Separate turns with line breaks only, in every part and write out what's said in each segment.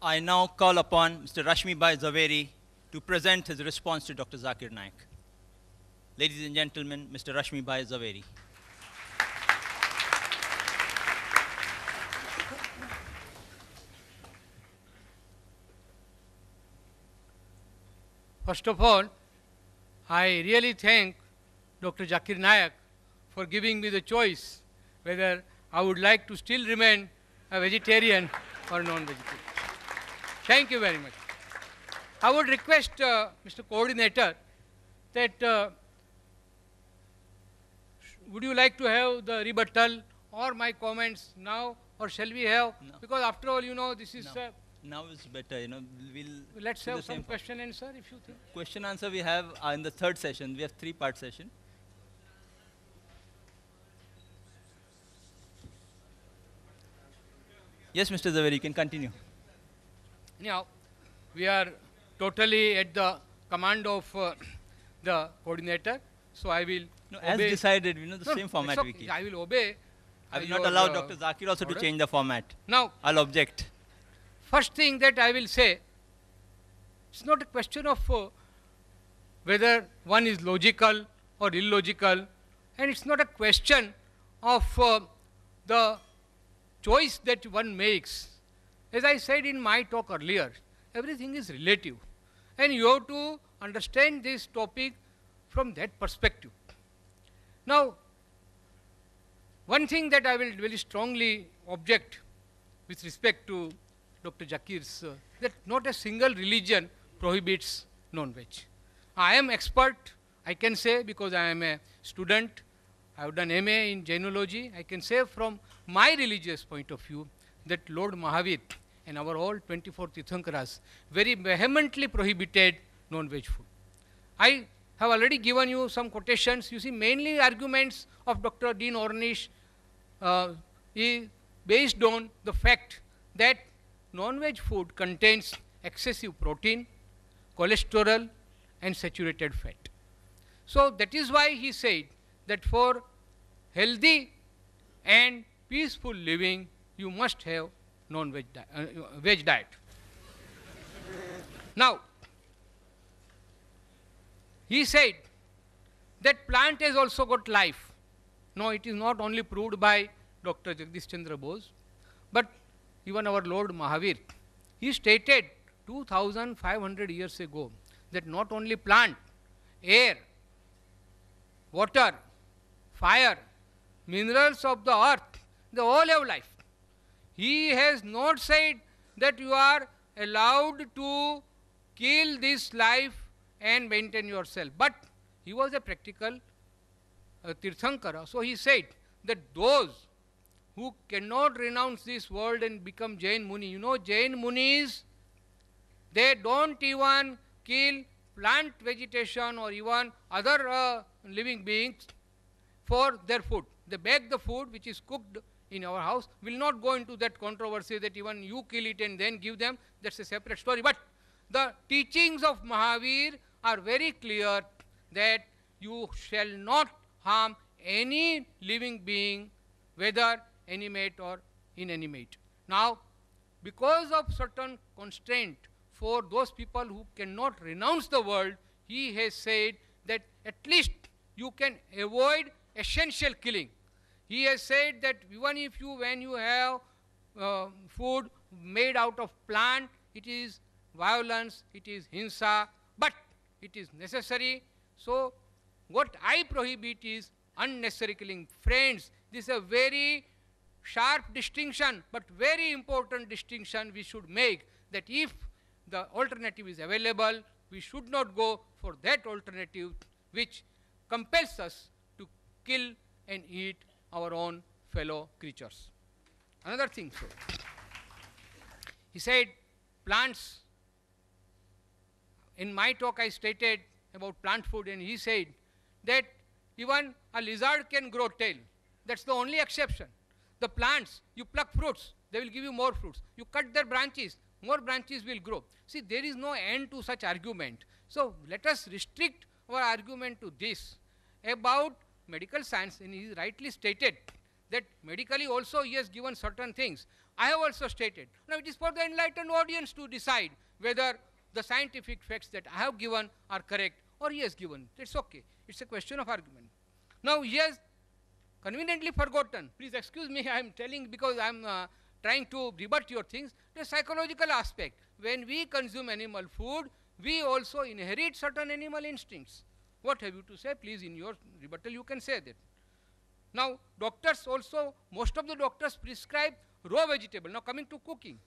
I now call upon Mr. Rashmibhai Zaveri to present his response to Dr. Zakir Naik. Ladies and gentlemen, Mr. Rashmibhai Zaveri.
First of all, I really thank Dr. Zakir Naik for giving me the choice whether I would like to still remain a vegetarian or non-vegetarian. Thank you very much. I would request Mr. Coordinator that would you like to have the rebuttal or my comments now, or shall we have?
No.
Because after all, you know, this is...
No. Now it's better,
Let's
do
have
the
some
same
question answer if you think.
question answer we have in the third session. We have 3-part session. Yes, Mr. Zaveri, you can continue.
Anyhow, we are totally at the command of the coordinator, so I will
As
obey.
decided, the same
It's
format
okay.
we keep.
I will obey.
I will
your,
not allow Dr. Zakir also
order.
to change the format.
Now,
I'll object.
first thing that I will say, it's not a question of whether one is logical or illogical, and it's not a question of the choice that one makes. As I said in my talk earlier, everything is relative, and you have to understand this topic from that perspective. Now, one thing that I will very strongly object with respect to Dr. Zakir's, that not a single religion prohibits non-veg. I am expert, I can say, because I am a student, I have done MA in Jainology. I can say from my religious point of view that Lord Mahavir and our all 24 Tirthankaras very vehemently prohibited non-veg food. I have already given you some quotations. You see, mainly arguments of Dr. Dean Ornish is based on the fact that non-veg food contains excessive protein, cholesterol, and saturated fat. So that is why he said that for healthy and peaceful living, you must have non-veg veg diet. Now, he said that plant has also got life. No, it is not only proved by Dr. Jagdish Chandra Bose, but even our Lord Mahavir. He stated 2500 years ago that not only plant, air, water, fire, minerals of the earth, they all have life. He has not said that you are allowed to kill this life and maintain yourself. But he was a practical Tirthankara. So he said that those who cannot renounce this world and become Jain Muni, you know, Jain Munis, they don't even kill plant vegetation or even other living beings for their food. They bake the food which is cooked in our house. Will not go into that controversy that even you kill it and then give them. That's a separate story. But the teachings of Mahavir are very clear that you shall not harm any living being, whether animate or inanimate. Now, because of certain constraint for those people who cannot renounce the world, he has said that at least you can avoid essential killing. He has said that even if you, when you have food made out of plant, it is violence, it is hinsa, but it is necessary. So what I prohibit is unnecessary killing. Friends, this is a very sharp distinction, but very important distinction we should make, that if the alternative is available, we should not go for that alternative which compels us to kill and eat our own fellow creatures. Another thing, so he said plants. In my talk I stated about plant food, and he said that even a lizard can grow tail. That's the only exception. The plants, you pluck fruits, they will give you more fruits. You cut their branches, more branches will grow. See, there is no end to such argument. So let us restrict our argument to this about medical science, and he rightly stated that medically also he has given certain things. I have also stated. Now it is for the enlightened audience to decide whether the scientific facts that I have given are correct or he has given. It's okay. It's a question of argument. Now he has conveniently forgotten. Please excuse me, I am telling because I am trying to rebut your things. The psychological aspect. When we consume animal food, we also inherit certain animal instincts. What have you to say? Please, in your rebuttal, you can say that. Now, doctors also, most of the doctors prescribe raw vegetable. Now, coming to cooking,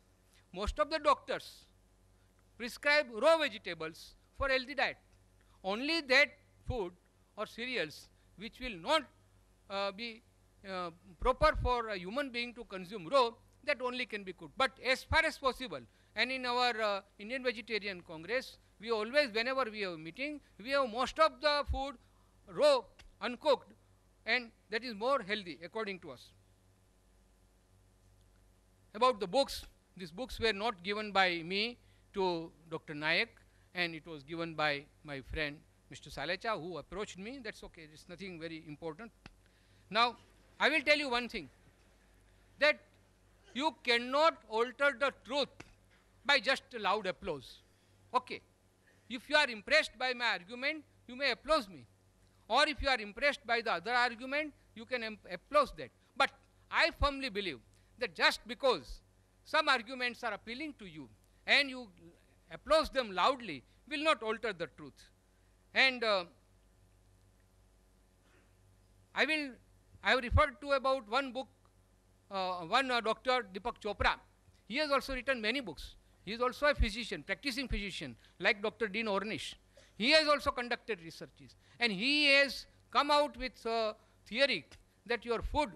most of the doctors prescribe raw vegetables for healthy diet. Only that food or cereals which will not be proper for a human being to consume raw, that only can be cooked. But as far as possible, and in our Indian Vegetarian Congress, we always, whenever we have a meeting, we have most of the food raw, uncooked, and that is more healthy according to us. About the books, these books were not given by me to Dr. Naik, and it was given by my friend Mr. Salecha, who approached me. That's okay, it's nothing very important. Now, I will tell you one thing, that you cannot alter the truth by just loud applause. Okay. If you are impressed by my argument, you may applause me. Or if you are impressed by the other argument, you can applause that. But I firmly believe that just because some arguments are appealing to you and you applause them loudly will not alter the truth. And I have referred to about one book, Dr. Deepak Chopra. He has also written many books. He is also a physician, practicing physician, like Dr. Dean Ornish. He has also conducted researches. And he has come out with a theory that your food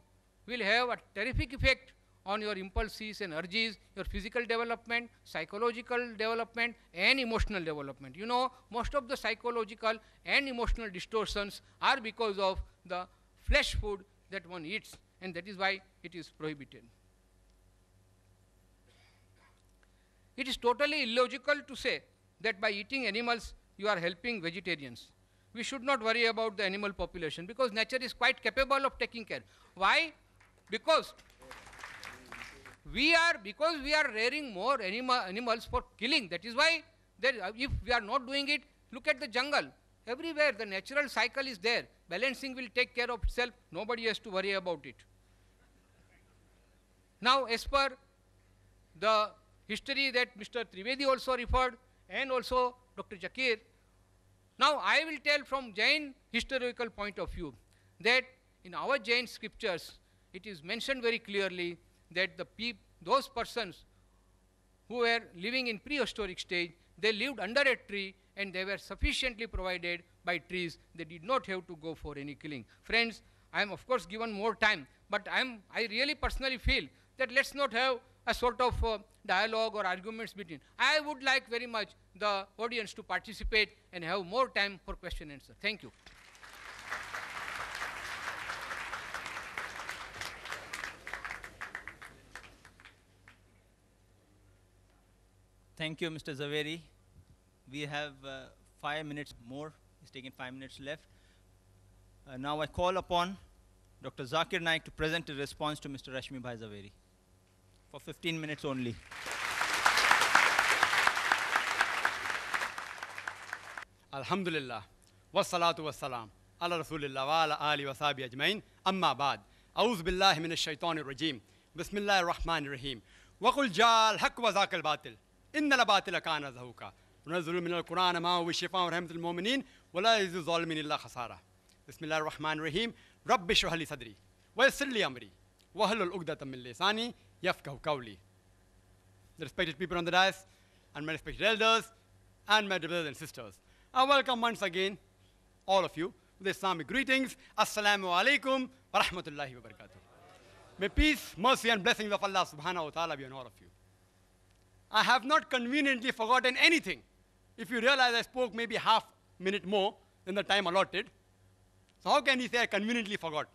will have a terrific effect on your impulses and urges, your physical development, psychological development, and emotional development. You know, most of the psychological and emotional distortions are because of the flesh food that one eats, and that is why it is prohibited. It is totally illogical to say that by eating animals you are helping vegetarians. We should not worry about the animal population because nature is quite capable of taking care. Why? Because we are rearing more animals for killing. That is why if we are not doing it, look at the jungle. Everywhere the natural cycle is there. Balancing will take care of itself. Nobody has to worry about it. Now, as per the history that Mr. Trivedi also referred, and also Dr. Zakir, now I will tell from Jain historical point of view that in our Jain scriptures, it is mentioned very clearly that those persons who were living in prehistoric stage, they lived under a tree and they were sufficiently provided by trees. They did not have to go for any killing. Friends, I am of course given more time, but I really personally feel that let's not have a sort of dialogue or arguments between. I would like very much the audience to participate and have more time for question and answer. Thank you.
Thank you, Mr. Zaveri. We have 5 minutes more. He's taking 5 minutes left. Now I call upon Dr. Zakir Naik to present a response to Mr. Rashmibhai Zaveri for 15 minutes only.
Alhamdulillah. Wassalatu wassalam. Ala Rasulillah wa ala ali wa sahbihi ajmain. Amma ba'd. A'udhu billahi minash shaitanir rajim. Bismillahir rahmanir rahim. Wa qul ja'al haqq wa zaqal batil. Inna la batila kana zahuka. ونزل من القرآن ما هو شفاء ورحمة للمؤمنين ولا يزيد الظالمين إلا خسارة. بسم الله الرحمن الرحيم. رب اشرح لي صدري ويسر لي أمري واحلل عقدة من لساني يفقهوا قولي. The respected people on the dais and my respected elders and my brothers and sisters, I welcome once again all of you with Islamic greetings. Assalamu alaikum wa rahmatullahi wa barakatuh. May peace, mercy and blessings of Allah subhanahu wa ta'ala be on all of you. I have not conveniently forgotten anything. If you realize I spoke maybe half minute more than the time allotted, so how can you say I conveniently forgot?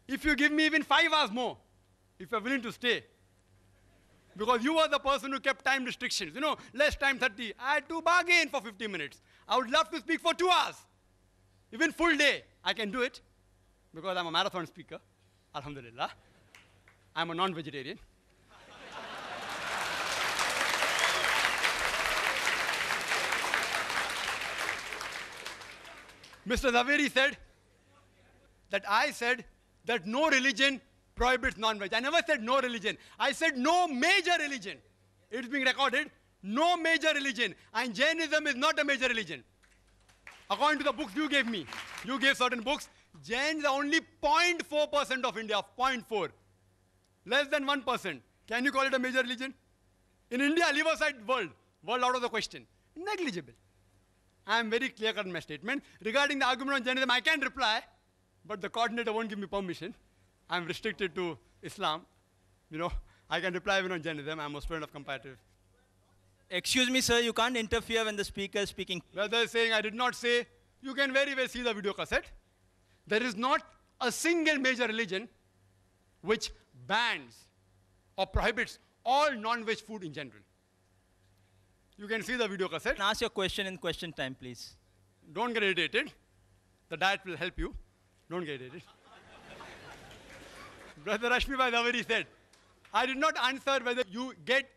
If you give me even 5 hours more, if you're willing to stay, because you were the person who kept time restrictions, you know, less time 30, I had to bargain for 50 minutes. I would love to speak for 2 hours. Even full day, I can do it, because I'm a marathon speaker. Alhamdulillah. I'm a non-vegetarian. Mr. Zaveri said that I said that no religion prohibits non-veg. I never said no religion. I said no major religion. It's being recorded. No major religion. And Jainism is not a major religion. According to the books you gave me, you gave certain books, Jains are only 0.4% of India, 0.4. Less than 1%. Can you call it a major religion? In India, leave aside world. World out of the question. Negligible. I am very clear-cut in my statement. Regarding the argument on Jainism, I can reply, but the coordinator won't give me permission. I am restricted to Islam. You know, I can reply even on Jainism. I am a student of comparative.
Excuse me, sir, you can't interfere when the speaker is speaking.
Whether saying I did not say, you can very well see the video cassette. There is not a single major religion which bans or prohibits all non-veg food in general. You can see the video cassette.
Ask your question in question time, please.
Don't get irritated. The diet will help you. Don't get irritated. Brother Rashmibhai Zaveri said, I did not answer whether you get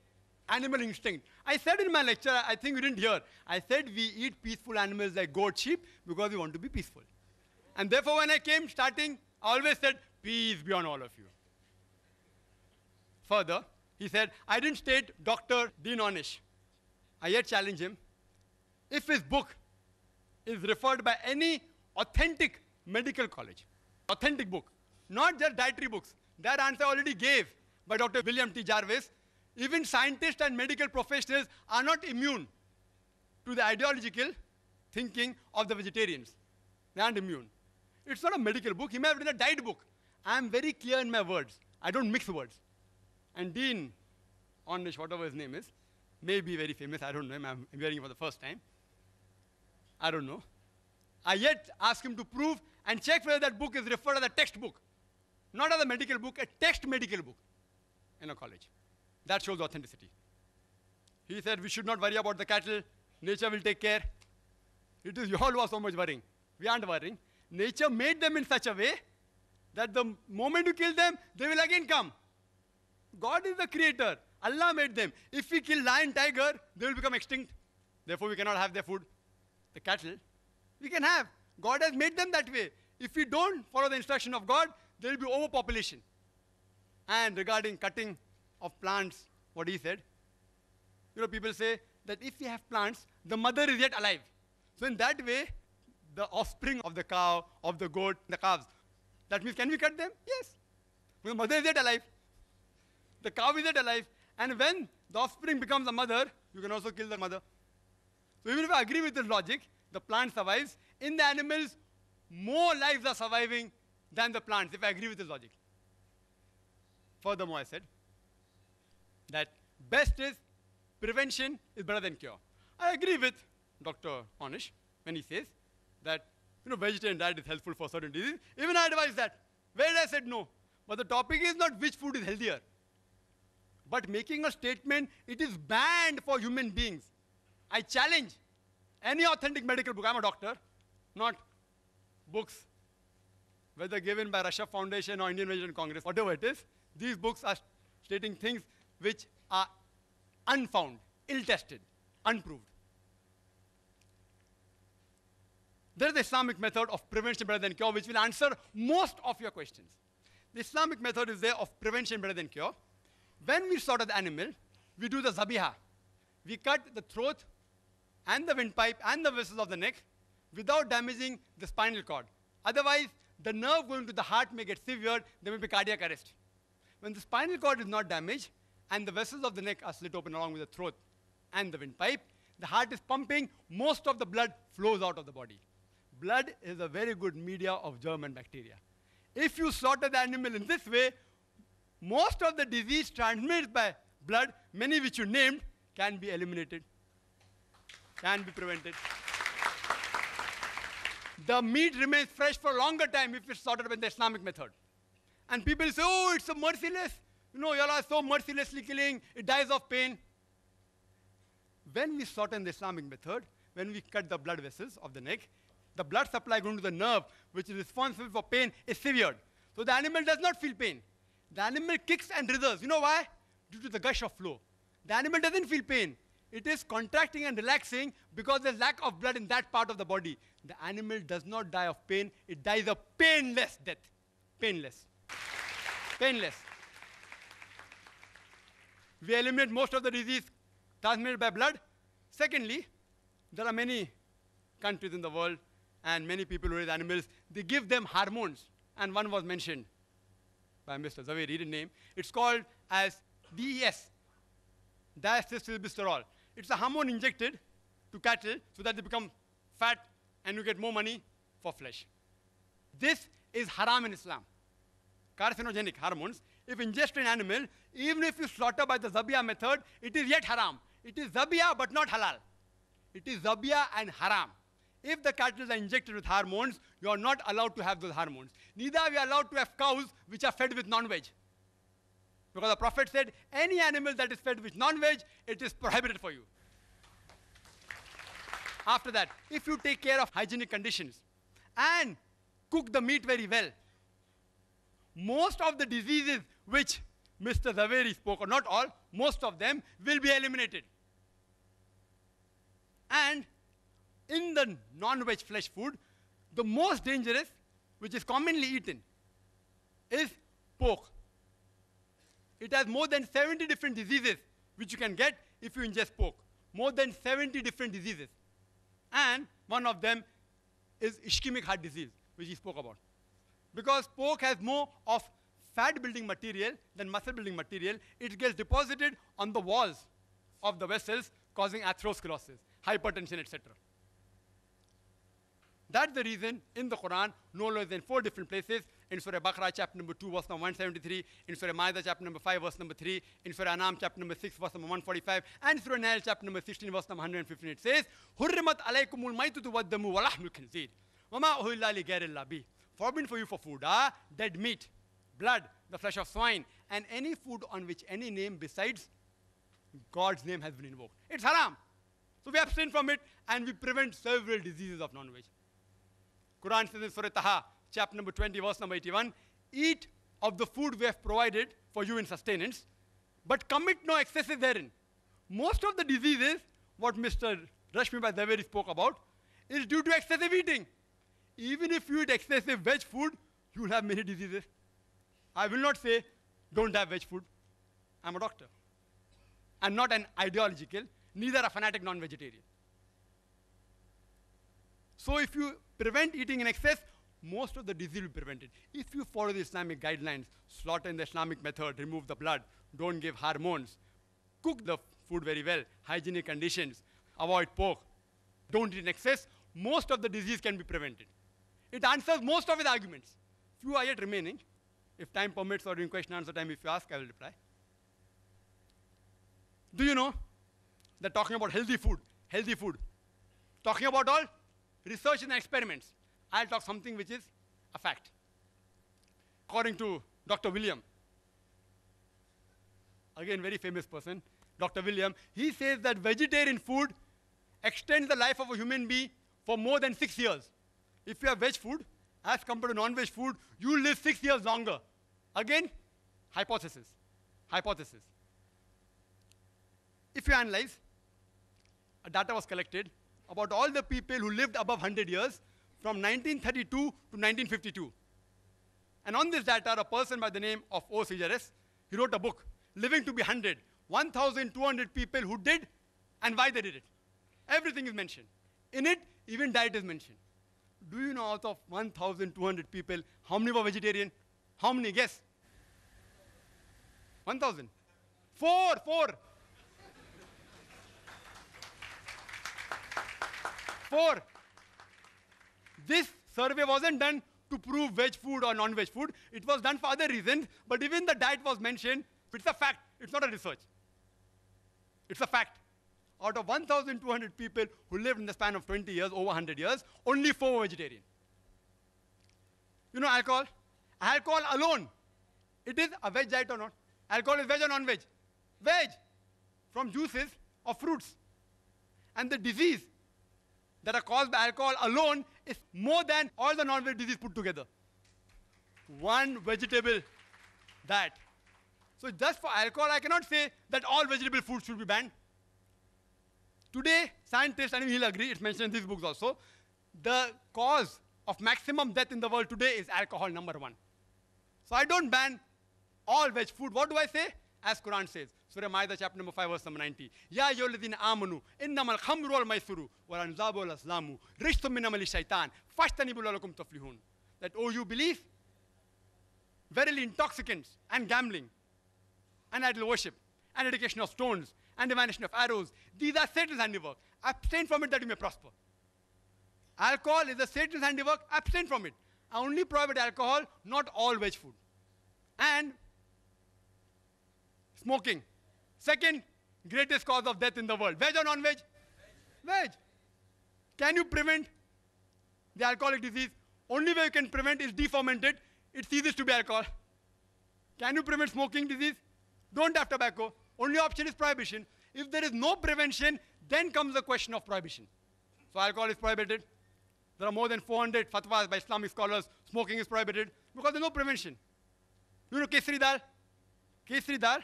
animal instinct. I said in my lecture, I think you didn't hear, I said we eat peaceful animals like goat, sheep, because we want to be peaceful. And therefore, when I came starting, I always said, peace be on all of you. Further, he said, I didn't state Dr. Dean Ornish. I yet challenge him. If his book is referred by any authentic medical college, authentic book, not just dietary books, that answer I already gave by Dr. William T. Jarvis. Even scientists and medical professionals are not immune to the ideological thinking of the vegetarians. They aren't immune. It's not a medical book. He may have written a diet book. I am very clear in my words. I don't mix words. And Dean Ornish, whatever his name is, may be very famous. I don't know him. I'm hearing him for the first time. I don't know. I yet ask him to prove and check whether that book is referred as a textbook. Not as a medical book, a text medical book in a college. That shows authenticity. He said we should not worry about the cattle. Nature will take care. It is you all who are so much worrying. We aren't worrying. Nature made them in such a way that the moment you kill them, they will again come. God is the creator. Allah made them. If we kill lion, tiger, they will become extinct. Therefore, we cannot have their food. The cattle, we can have. God has made them that way. If we don't follow the instruction of God, there will be overpopulation. And regarding cutting of plants, what he said, you know, people say that if we have plants, the mother is yet alive. So in that way, the offspring of the cow, of the goat, the calves, that means can we cut them? Yes. The mother is yet alive. The cow is yet alive. And when the offspring becomes a mother, you can also kill the mother. So even if I agree with this logic, the plant survives. In the animals, more lives are surviving than the plants, if I agree with this logic. Furthermore, I said that best is prevention is better than cure. I agree with Dr. Ornish when he says that vegetarian diet is helpful for certain diseases. Even I advise that. Where I said no. But the topic is not which food is healthier, but making a statement, it is banned for human beings. I challenge any authentic medical book. I'm a doctor, not books, whether given by Russia Foundation or Indian Vegetarian Congress, whatever it is. These books are stating things which are unfound, ill-tested, unproved. There is the Islamic method of prevention better than cure, which will answer most of your questions. The Islamic method is there of prevention better than cure. When we slaughter the animal, we do the zabiha. We cut the throat and the windpipe and the vessels of the neck without damaging the spinal cord. Otherwise, the nerve going to the heart may get severed, there may be cardiac arrest. When the spinal cord is not damaged and the vessels of the neck are slit open along with the throat and the windpipe, the heart is pumping, most of the blood flows out of the body. Blood is a very good media of germ and bacteria. If you slaughter the animal in this way, most of the disease transmitted by blood, many which you named, can be eliminated, can be prevented. The meat remains fresh for a longer time if it's slaughtered with the Islamic method. And people say, oh, it's so merciless. You all are so mercilessly killing, it dies of pain. When we slaughter in the Islamic method, when we cut the blood vessels of the neck, the blood supply going to the nerve, which is responsible for pain, is severed. So the animal does not feel pain. The animal kicks and writhers. You know why? Due to the gush of flow. The animal doesn't feel pain. It is contracting and relaxing because there's lack of blood in that part of the body. The animal does not die of pain. It dies a painless death. Painless. Painless. We eliminate most of the disease transmitted by blood. Secondly, there are many countries in the world and many people who raise animals. They give them hormones. And one was mentioned by Mr. Zaveri, read the name. It's called as DES, diacetylglycerol. It's a hormone injected to cattle so that they become fat and you get more money for flesh. This is haram in Islam. Carcinogenic hormones, if ingested in animal, even if you slaughter by the zabiyah method, it is yet haram. It is zabiyah but not halal. It is zabiyah and haram. If the cattle are injected with hormones, you are not allowed to have those hormones. Neither are we allowed to have cows which are fed with non-veg. Because the Prophet said, any animal that is fed with non-veg, it is prohibited for you. After that, if you take care of hygienic conditions and cook the meat very well, most of the diseases which Mr. Zaveri spoke, or not all, most of them will be eliminated. And in the non-veg flesh food, the most dangerous, which is commonly eaten, is pork. It has more than 70 different diseases which you can get if you ingest pork. More than 70 different diseases. And one of them is ischemic heart disease, which he spoke about. Because pork has more of fat-building material than muscle-building material, it gets deposited on the walls of the vessels, causing atherosclerosis, hypertension, etc. That's the reason in the Quran, no less than 4 different places, in Surah Baqarah chapter number 2, verse number 173, in Surah Ma'idah chapter number 5, verse number 3, in Surah Anam chapter number 6, verse number 145, and Surah Nahl chapter number 16, verse number 115, it says, "Hurrimat alaykumul maytatu waddamu wa lahmul khinzir, wa ma uhilla li ghayrillah bih." Forbidden for you for food are dead meat, blood, the flesh of swine, and any food on which any name besides God's name has been invoked. It's haram. So we abstain from it and we prevent several diseases of non-veg. Quran says in Surah Taha, chapter number 20, verse number 81, eat of the food we have provided for you in sustenance, but commit no excesses therein. Most of the diseases, what Mr. Rashmibhai Zaveri spoke about, is due to excessive eating. Even if you eat excessive veg food, you will have many diseases. I will not say, don't have veg food. I'm a doctor. I'm not an ideological, neither a fanatic non-vegetarian. So if you prevent eating in excess, most of the disease will be prevented. If you follow the Islamic guidelines, slaughter in the Islamic method, remove the blood, don't give hormones, cook the food very well, hygienic conditions, avoid pork, don't eat in excess, most of the disease can be prevented. It answers most of his arguments. Few are yet remaining. If time permits or during question answer time, if you ask, I will reply. Do you know that talking about healthy food, talking about all research and experiments, I'll talk something which is a fact. According to Dr. William, again very famous person, Dr. William, he says that vegetarian food extends the life of a human being for more than 6 years. If you have veg food, as compared to non-veg food, you live 6 years longer. Again, hypothesis. Hypothesis. If you analyze, data was collected about all the people who lived above 100 years from 1932 to 1952. And on this data, a person by the name of O. Sejares, he wrote a book, Living to be 100, 1,200 people who did and why they did it. Everything is mentioned. In it, even diet is mentioned. Do you know out of 1,200 people, how many were vegetarian? How many? Guess. 1,000. 4. This survey wasn't done to prove veg food or non-veg food. It was done for other reasons, but even the diet was mentioned. It's a fact. It's not a research. It's a fact. Out of 1,200 people who lived in the span of 20 years, over 100 years, only 4 were vegetarian. You know alcohol? Alcohol alone, it is a veg diet or not? Alcohol is veg or non-veg? Veg. From juices of fruits. And the disease that are caused by alcohol alone is more than all the non-veg disease put together. one vegetable that. So just for alcohol, I cannot say that all vegetable foods should be banned. Today, scientists, and he'll agree, it's mentioned in these books also, the cause of maximum death in the world today is alcohol, number one. So I don't ban all veg food. What do I say? As Quran says, Surah Ma'idah, chapter number 5, verse number 90. Ya ayyuhalladhina amanu, innamal khamru wal maisuru, wal anzabu wal azlamu, rijsum min amali shaitan, fashtanibu la'allakum tuflihun. That, oh, you believe? Verily intoxicants and gambling and idol worship and dedication of stones and divination of arrows, these are Satan's handiwork. Abstain from it that you may prosper. Alcohol is a Satan's handiwork. Abstain from it. I only prohibit alcohol, not all veg food. And smoking. Second greatest cause of death in the world. Veg or non-veg? Veg. Can you prevent the alcoholic disease? Only way you can prevent is defermented. It ceases to be alcohol. Can you prevent smoking disease? Don't have tobacco. Only option is prohibition. If there is no prevention, then comes the question of prohibition. So alcohol is prohibited. There are more than 400 fatwas by Islamic scholars. Smoking is prohibited because there's no prevention. You know kesari dal? Kesari dal?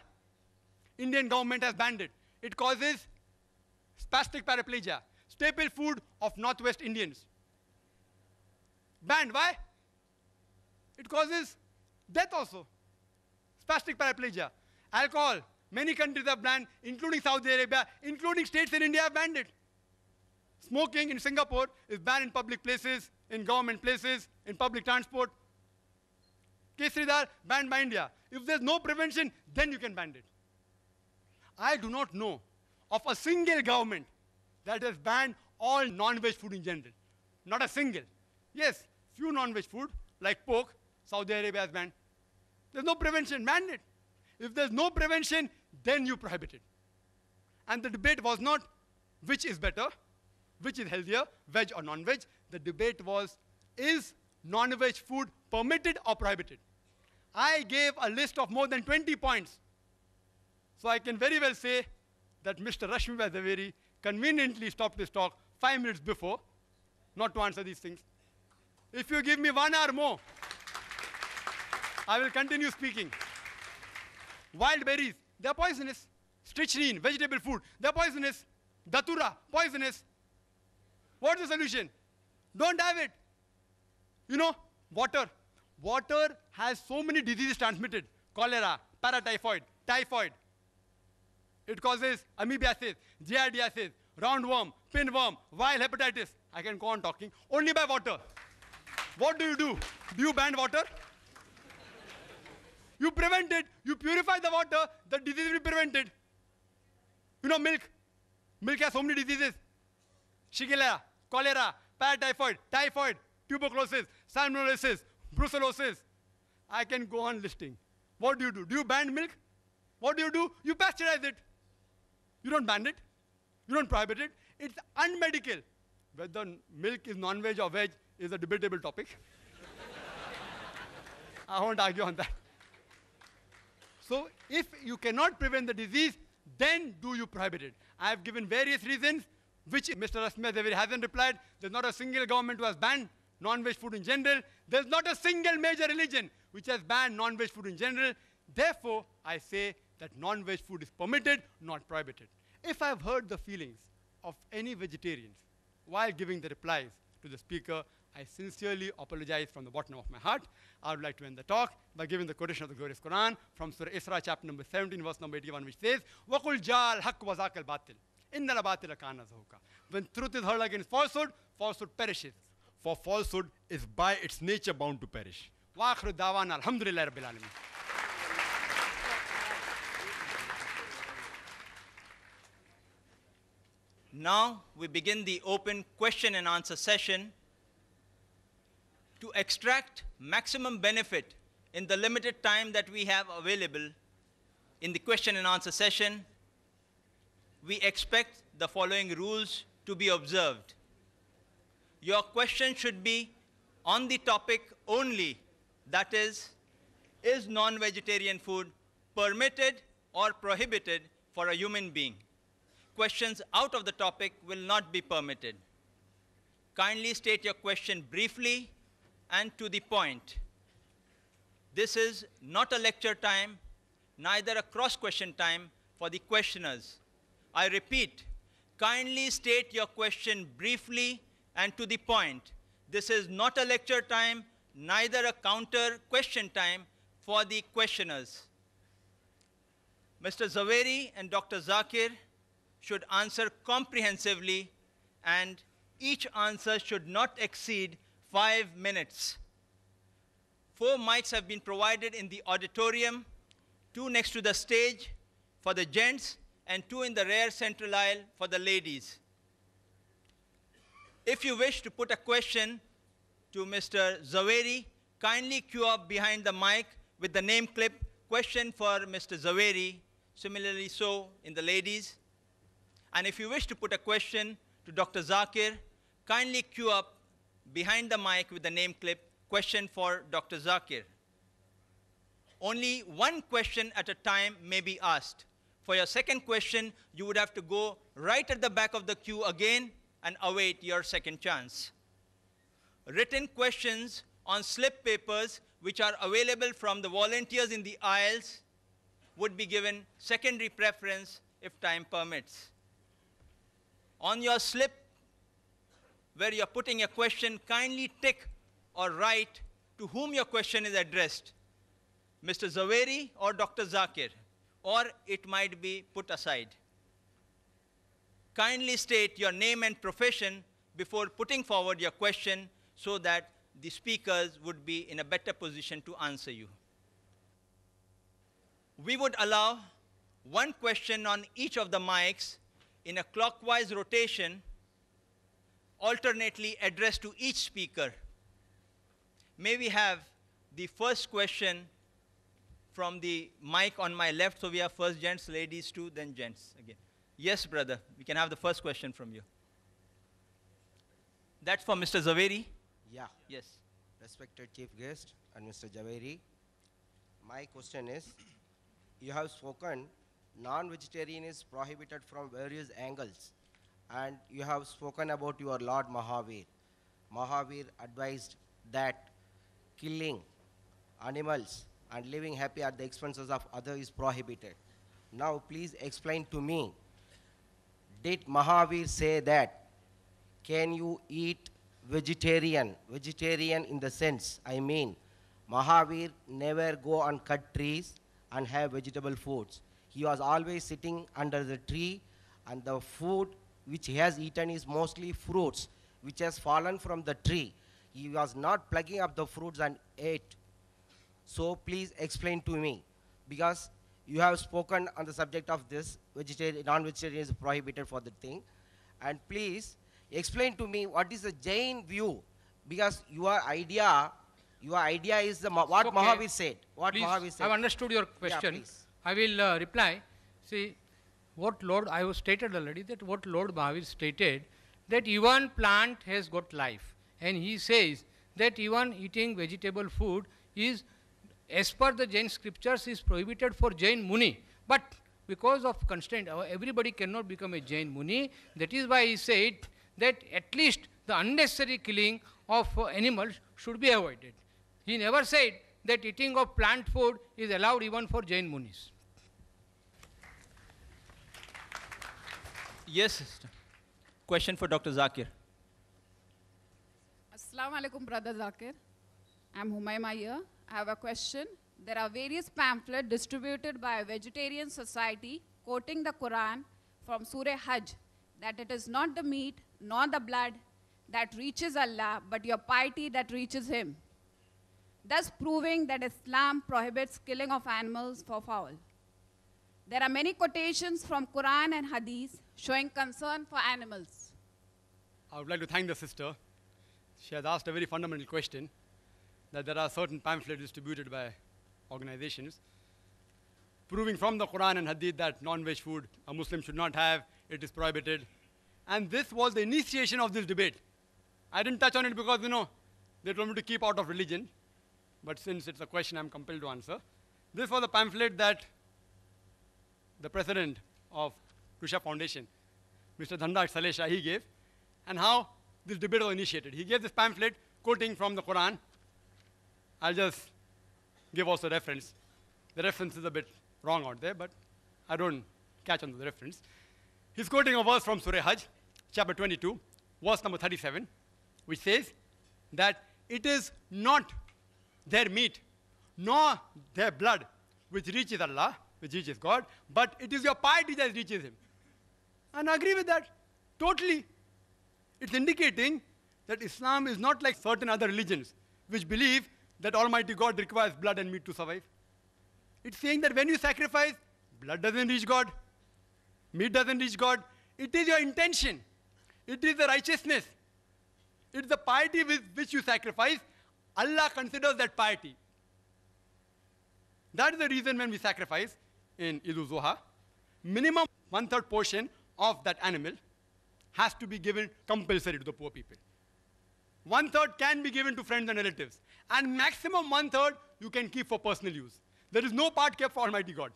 Indian government has banned it. It causes spastic paraplegia, staple food of Northwest Indians. Banned. Why? It causes death also. Spastic paraplegia. Alcohol. Many countries have banned, including Saudi Arabia, including states in India have banned it. Smoking in Singapore is banned in public places, in government places, in public transport. Kesari dal banned by India. If there's no prevention, then you can ban it. I do not know of a single government that has banned all non-veg food in general. Not a single. Yes, few non-veg food, like pork, Saudi Arabia has banned. There's no prevention, ban it. If there's no prevention, then you prohibit it. And the debate was not which is better, which is healthier, veg or non-veg. The debate was, is non-veg food permitted or prohibited? I gave a list of more than 20 points. So I can very well say that Mr. Rashmibhai Zaveri conveniently stopped his talk 5 minutes before, not to answer these things. If you give me 1 hour more, I will continue speaking. Wild berries, they are poisonous. Strychnine, vegetable food, they are poisonous. Datura, poisonous. What's the solution? Don't have it. You know, water. Water has so many diseases transmitted. Cholera, paratyphoid, typhoid. It causes amoebiasis, giardiasis, roundworm, pinworm, viral hepatitis. I can go on talking. Only by water. What do? Do you ban water? You prevent it. You purify the water, the disease will be prevented. You know, milk. Milk has so many diseases. Shigella, cholera, paratyphoid, typhoid, tuberculosis, salmonellosis, brucellosis. I can go on listing. What do? Do you ban milk? What do? You pasteurize it. You don't ban it. You don't prohibit it. It's unmedical. Whether milk is non-veg or veg is a debatable topic. I won't argue on that. So if you cannot prevent the disease, then do you prohibit it? I have given various reasons, which Mr. Rashmibhai Zaveri hasn't replied. There's not a single government who has banned non-veg food in general. There's not a single major religion which has banned non-veg food in general. Therefore, I say that non-veg food is permitted, not prohibited. If I've hurt the feelings of any vegetarians while giving the replies to the speaker, I sincerely apologize from the bottom of my heart. I would like to end the talk by giving the quotation of the glorious Quran from Surah Isra, chapter number 17, verse number 81, which says, وَقُلْ جَاءَ الْحَقُّ وَزَاقَ الْبَاطِلِ إِنَّ الْبَاطِلَ كَانَ زَهُوقًا. When truth is hurled against falsehood, falsehood perishes. For falsehood is by its nature bound to perish. وَآخِرُ دَعْوَانَا الْحَمْدُ لِلَّهِ رَبِّ الْعَالَمِينَ.
Now we begin the open question and answer session. To extract maximum benefit in the limited time that we have available in the question and answer session, we expect the following rules to be observed. Your question should be on the topic only, that is non-vegetarian food permitted or prohibited for a human being? Questions out of the topic will not be permitted. Kindly state your question briefly and to the point. This is not a lecture time, neither a cross-question time for the questioners. I repeat, kindly state your question briefly and to the point. This is not a lecture time, neither a counter question time for the questioners. Mr. Zaveri and Dr. Zakir should answer comprehensively, and each answer should not exceed 5 minutes. 4 mics have been provided in the auditorium, 2 next to the stage for the gents, and 2 in the rear central aisle for the ladies. If you wish to put a question to Mr. Zaveri, kindly queue up behind the mic with the name clip, question for Mr. Zaveri, similarly so in the ladies. And if you wish to put a question to Dr. Zakir, kindly queue up behind the mic with the name clip, question for Dr. Zakir. Only one question at a time may be asked. For your second question, you would have to go right at the back of the queue again and await your second chance. Written questions on slip papers, which are available from the volunteers in the aisles, would be given secondary preference if time permits. On your slip, where you're putting a question, kindly tick or write to whom your question is addressed, Mr. Zaveri or Dr. Zakir, or it might be put aside. Kindly state your name and profession before putting forward your question so that the speakers would be in a better position to answer you. We would allow one question on each of the mics in a clockwise rotation, alternately addressed to each speaker. May we have the first question from the mic on my left? So we have first gents, ladies too, then gents again. Yes, brother, we can have the first question from you. That's for Mr. Zaveri?
Yeah.
Yes.
Respected Chief Guest and Mr. Zaveri, my question is, you have spoken non-vegetarian is prohibited from various angles, and you have spoken about your Lord Mahavir. Mahavir advised that killing animals and living happy at the expenses of others is prohibited. Now please explain to me, did Mahavir say that can you eat vegetarian? Vegetarian in the sense, I mean, Mahavir never go and cut trees and have vegetable foods. He was always sitting under the tree, and the food which he has eaten is mostly fruits which has fallen from the tree. He was not plucking up the fruits and ate. So please explain to me, because you have spoken on the subject of this, vegetarian, non-vegetarian is prohibited for the thing. And please explain to me what is the Jain view, because your idea is the, what
Okay.
Mahavir said. What
Please,
Mahavir said.
I've understood your question.
please.
I will reply. See, what Lord, I have stated already that what Lord Mahavir stated, that even plant has got life. And he says that even eating vegetable food is, as per the Jain scriptures, is prohibited for Jain Muni. But because of constraint, everybody cannot become a Jain Muni. That is why he said that at least the unnecessary killing of animals should be avoided. He never said that eating of plant food is allowed even for Jain Munis.
Yes, sister. Question for Dr. Zakir.
Assalamu alaikum, Brother Zakir. I'm Humayma here. I have a question. There are various pamphlets distributed by a vegetarian society quoting the Quran from Surah Hajj that it is not the meat nor the blood that reaches Allah, but your piety that reaches Him, thus proving that Islam prohibits killing of animals for fowl. There are many quotations from Quran and Hadith showing concern for animals.
I would like to thank the sister. She has asked a very fundamental question, that there are certain pamphlets distributed by organizations proving from the Quran and Hadith that non-veg food a Muslim should not have, it is prohibited. And this was the initiation of this debate. I didn't touch on it because, they told me to keep out of religion. But since it's a question I'm compelled to answer. This was a pamphlet that the president of Tusha Foundation, Mr. Dhanraj Saleh Shahi gave, and how this debate was initiated. He gave this pamphlet quoting from the Quran. I'll just give also reference. The reference is a bit wrong out there, but I don't catch on to the reference. He's quoting a verse from Surah Hajj, chapter 22, verse number 37, which says that it is not their meat, nor their blood, which reaches Allah, which reaches God, but it is your piety that reaches Him. And I agree with that, totally. It's indicating that Islam is not like certain other religions, which believe that Almighty God requires blood and meat to survive. It's saying that when you sacrifice, blood doesn't reach God, meat doesn't reach God. It is your intention. It is the righteousness. It's the piety with which you sacrifice. Allah considers that piety. That is the reason when we sacrifice in Eid al-Zuha, minimum 1/3 portion of that animal has to be given compulsory to the poor people. 1/3 can be given to friends and relatives. And maximum 1/3 you can keep for personal use. There is no part kept for Almighty God.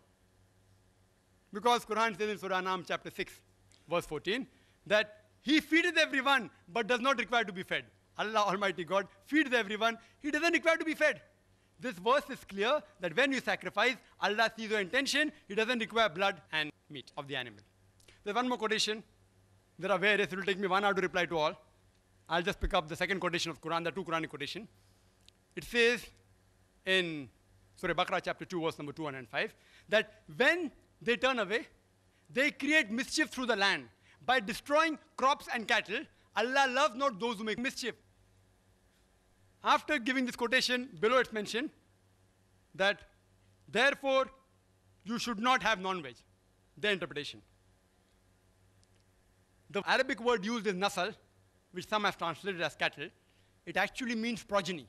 Because Quran says in Surah Nam chapter 6, verse 14, that He feedeth everyone, but does not require to be fed. Allah Almighty God feeds everyone. He doesn't require to be fed. This verse is clear that when you sacrifice, Allah sees your intention. He doesn't require blood and meat of the animal. There's one more quotation. There are various. It will take me 1 hour to reply to all. I'll just pick up the second quotation of Quran, the two Quranic quotation. It says in Surah Baqarah chapter 2, verse number 205, that when they turn away, they create mischief through the land. By destroying crops and cattle, Allah loves not those who make mischief. After giving this quotation, below it's mentioned that therefore you should not have non-veg. Their interpretation. The Arabic word used is nasal, which some have translated as cattle. It actually means progeny.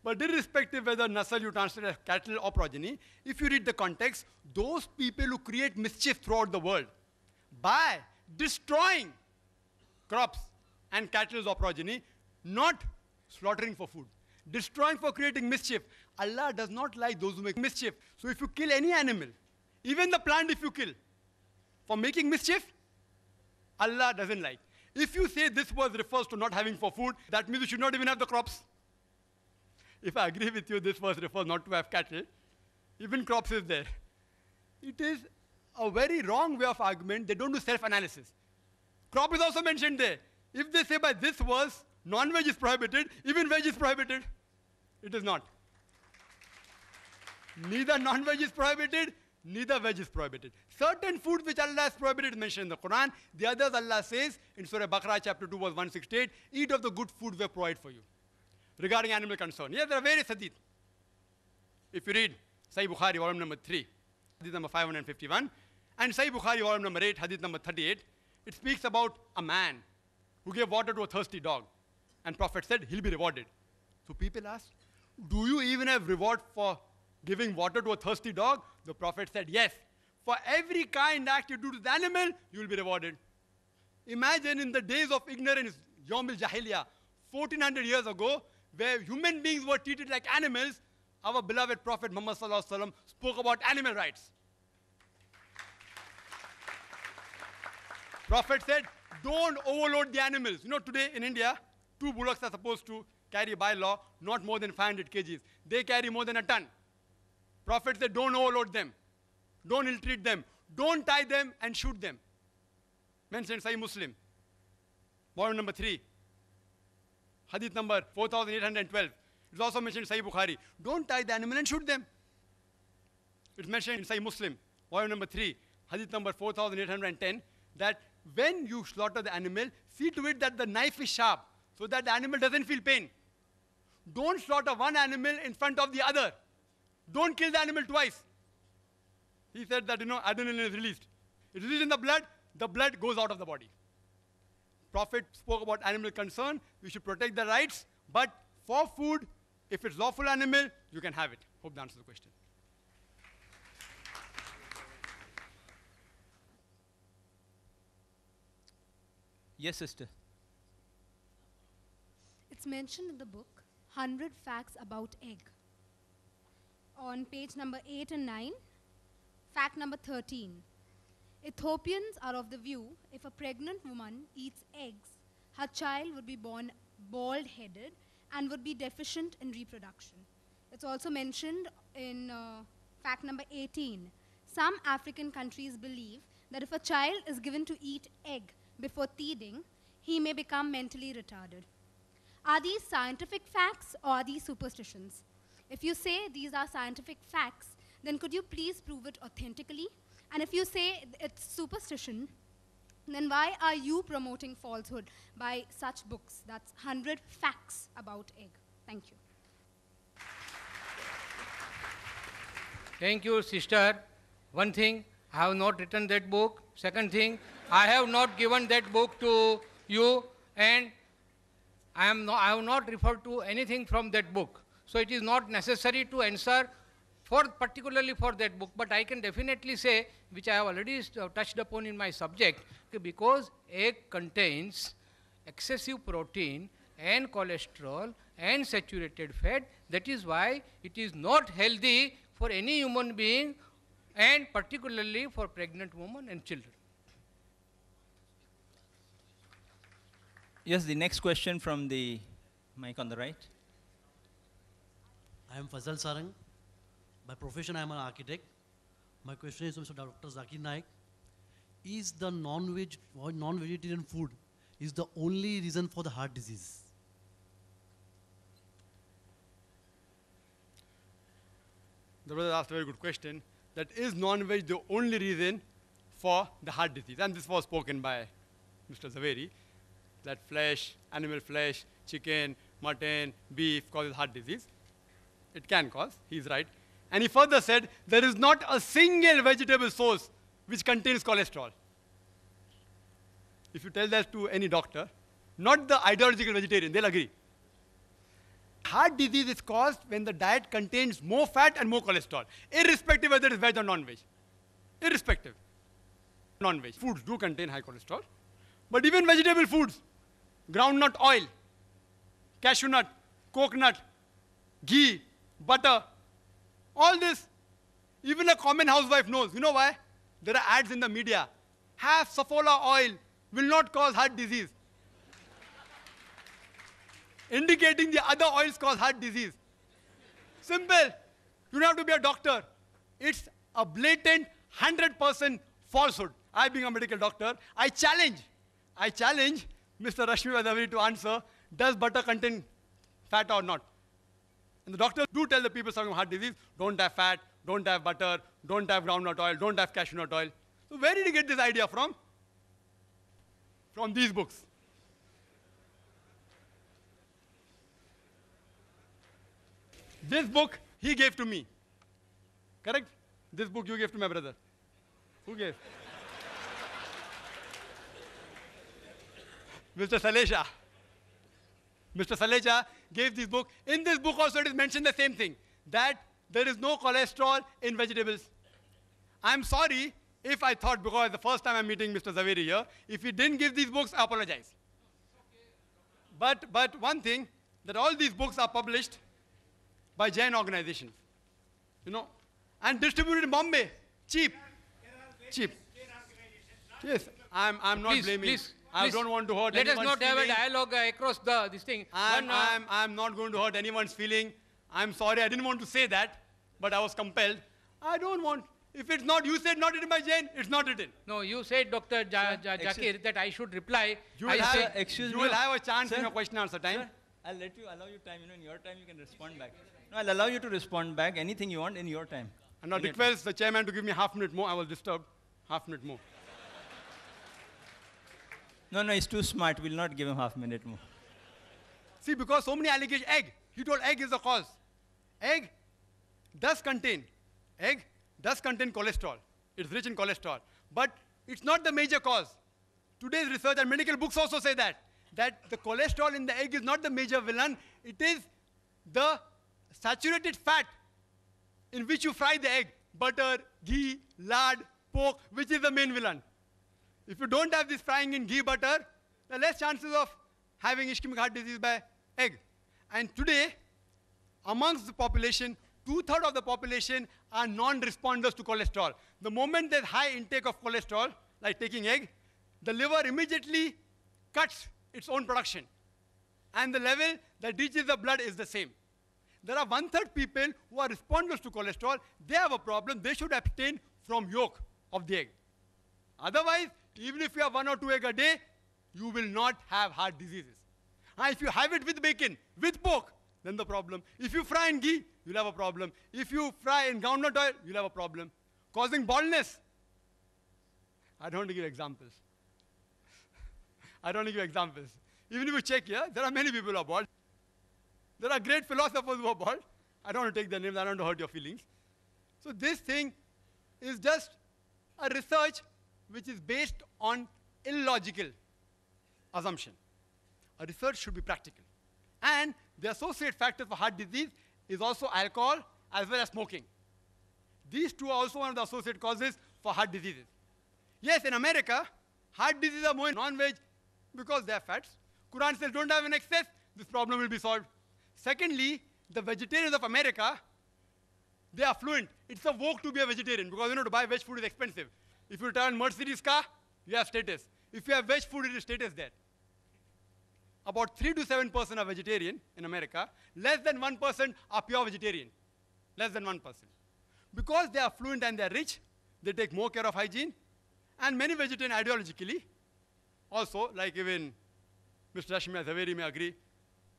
But irrespective whether nasal you translate as cattle or progeny, if you read the context, those people who create mischief throughout the world by destroying crops and cattle or progeny, not slaughtering for food, destroying for creating mischief. Allah does not like those who make mischief. So if you kill any animal, even the plant if you kill, for making mischief, Allah doesn't like. If you say this verse refers to not having for food, that means you should not even have the crops. If I agree with you, this verse refers not to have cattle, even crops is there. It is a very wrong way of argument. They don't do self-analysis. Crop is also mentioned there. If they say by this verse, non-veg is prohibited, even veg is prohibited. It is not. Neither non-veg is prohibited, neither veg is prohibited. Certain foods which Allah has prohibited is mentioned in the Quran. The others Allah says in Surah Baqarah chapter 2 verse 168, eat of the good food we have provided for you. Regarding animal concern. Yes, there are various hadith. If you read Sahih Bukhari, volume number 3, hadith number 551, and Sahih Bukhari, volume number 8, hadith number 38, it speaks about a man who gave water to a thirsty dog. And Prophet said, he'll be rewarded. So people asked, do you even have reward for giving water to a thirsty dog? The Prophet said, yes. For every kind act you do to the animal, you will be rewarded. Imagine in the days of ignorance, Yawm al-Jahiliyyah, 1400 years ago, where human beings were treated like animals, our beloved Prophet Muhammad sallallahu alaihi wasallam spoke about animal rights. Prophet said, don't overload the animals. You know, today in India, 2 bullocks are supposed to carry by law not more than 500 kgs. They carry more than a ton. Prophet said, don't overload them. Don't ill-treat them. Don't tie them and shoot them. Mentioned Sahih Muslim, volume number 3. Hadith number 4812. It's also mentioned in Sahih Bukhari. Don't tie the animal and shoot them. It's mentioned in Sahih Muslim, volume number 3, hadith number 4810, that when you slaughter the animal, see to it that the knife is sharp, so that the animal doesn't feel pain. Don't slaughter one animal in front of the other. Don't kill the animal twice. He said that, adrenaline is released. It's released in the blood goes out of the body. Prophet spoke about animal concern. We should protect the rights, but for food, if it's lawful animal, you can have it. Hope that answers the question.
Yes, sister.
It's mentioned in the book, 100 Facts About Egg. On page number 8 and 9, fact number 13. Ethiopians are of the view, if a pregnant woman eats eggs, her child would be born bald-headed and would be deficient in reproduction. It's also mentioned in fact number 18. Some African countries believe that if a child is given to eat egg before teething, he may become mentally retarded. Are these scientific facts or are these superstitions? If you say these are scientific facts, then could you please prove it authentically? And if you say it's superstition, then why are you promoting falsehood by such books? That's 100 facts about egg. Thank you.
Thank you, sister. One thing, I have not written that book. Second thing, I have not given that book to you, and I have not referred to anything from that book. So it is not necessary to answer particularly for that book, but I can definitely say, which I have already touched upon in my subject, because egg contains excessive protein and cholesterol and saturated fat, that is why it is not healthy for any human being, and particularly for pregnant women and children.
Yes, the next question from the mic on the right.
I am Fazal Sarang. By profession, I am an architect. My question is to Mr. Dr. Zakir Naik. Is the non-vegetarian food is the only reason for the heart disease?
The brother asked a very good question. That is non-veg the only reason for the heart disease? And this was spoken by Mr. Zaveri, that flesh, animal flesh, chicken, mutton, beef causes heart disease. It can cause, he's right. And he further said, there is not a single vegetable source which contains cholesterol. If you tell that to any doctor, not the ideological vegetarian, they'll agree. Heart disease is caused when the diet contains more fat and more cholesterol, irrespective whether it is veg or non-veg. Irrespective. Non-veg foods do contain high cholesterol, but even vegetable foods, groundnut oil, cashew nut, coconut, ghee, butter, all this, even a common housewife knows. You know why? There are ads in the media. Have Saffola oil, will not cause heart disease. Indicating the other oils cause heart disease. Simple. You don't have to be a doctor. It's a blatant 100% falsehood. I, being a medical doctor, I challenge Mr. Rashmibhai Zaveri to answer, does butter contain fat or not? And the doctors do tell the people suffering from heart disease, don't have fat, don't have butter, don't have groundnut oil, don't have cashew nut oil. So where did he get this idea from? From these books. This book he gave to me. Correct? This book you gave to my brother. Who gave? Mr. Salecha. Mr. Salecha gave this book. In this book also it is mentioned the same thing, that there is no cholesterol in vegetables. I'm sorry if I thought, because the first time I'm meeting Mr. Zaveri here, if he didn't give these books, I apologize. But one thing, that all these books are published by Jain organizations, you know, and distributed in Bombay, cheap. Yes, I'm not blaming.
Please,
I don't want to hurt
let us
anyone's
not have a
feeling.
dialogue across this thing.
I'm not going to hurt anyone's feeling. I'm sorry, I didn't want to say that, but I was compelled. I don't want. If it's not, you said not written by Jain, it's not written.
No, you said, Dr. Zakir, that I should reply.
You will have a chance in your question answer time.
Sir, I'll allow you time. In your time you can respond back. No, I'll allow you to respond back anything you want in your time.
And now request the chairman to give me half minute more. I was disturbed. Half minute more.
No, he's too smart. We'll not give him half minute more.
See, because so many allegations, egg. He told egg is the cause. Egg does contain cholesterol. It's rich in cholesterol. But it's not the major cause. Today's research and medical books also say that the cholesterol in the egg is not the major villain. It is the saturated fat in which you fry the egg. Butter, ghee, lard, pork, which is the main villain. If you don't have this frying in ghee, butter, there are less chances of having ischemic heart disease by egg. And today, amongst the population, 2/3 of the population are non-responders to cholesterol. The moment there's high intake of cholesterol, like taking egg, the liver immediately cuts its own production. And the level that reaches the blood is the same. there are 1/3 people who are responders to cholesterol. They have a problem. They should abstain from yolk of the egg. Otherwise, even if you have 1 or 2 eggs a day, you will not have heart diseases. And if you have it with bacon, with pork, then the problem. If you fry in ghee, you'll have a problem. If you fry in groundnut oil, you'll have a problem. Causing baldness. I don't want to give examples. I don't want to give examples. Even if you check here, there are many people who are bald. There are great philosophers who are bald. I don't want to take their names. I don't want to hurt your feelings. So this thing is just a research which is based on illogical assumption. A research should be practical. And the associate factor for heart disease is also alcohol as well as smoking. These two are also one of the associate causes for heart diseases. Yes, in America, heart diseases are more in non-veg because they have fats. Quran says don't have an excess, this problem will be solved. Secondly, the vegetarians of America, they are fluent. It's a vogue to be a vegetarian because to buy veg food is expensive. If you turn Mercedes car, you have status. If you have veg food, it is status there. About 3 to 7% are vegetarian in America. Less than 1% are pure vegetarian. Less than 1%. Because they are fluent and they are rich, they take more care of hygiene. And many vegetarian ideologically, also, like even Mr. Rashmibhai Zaveri may agree,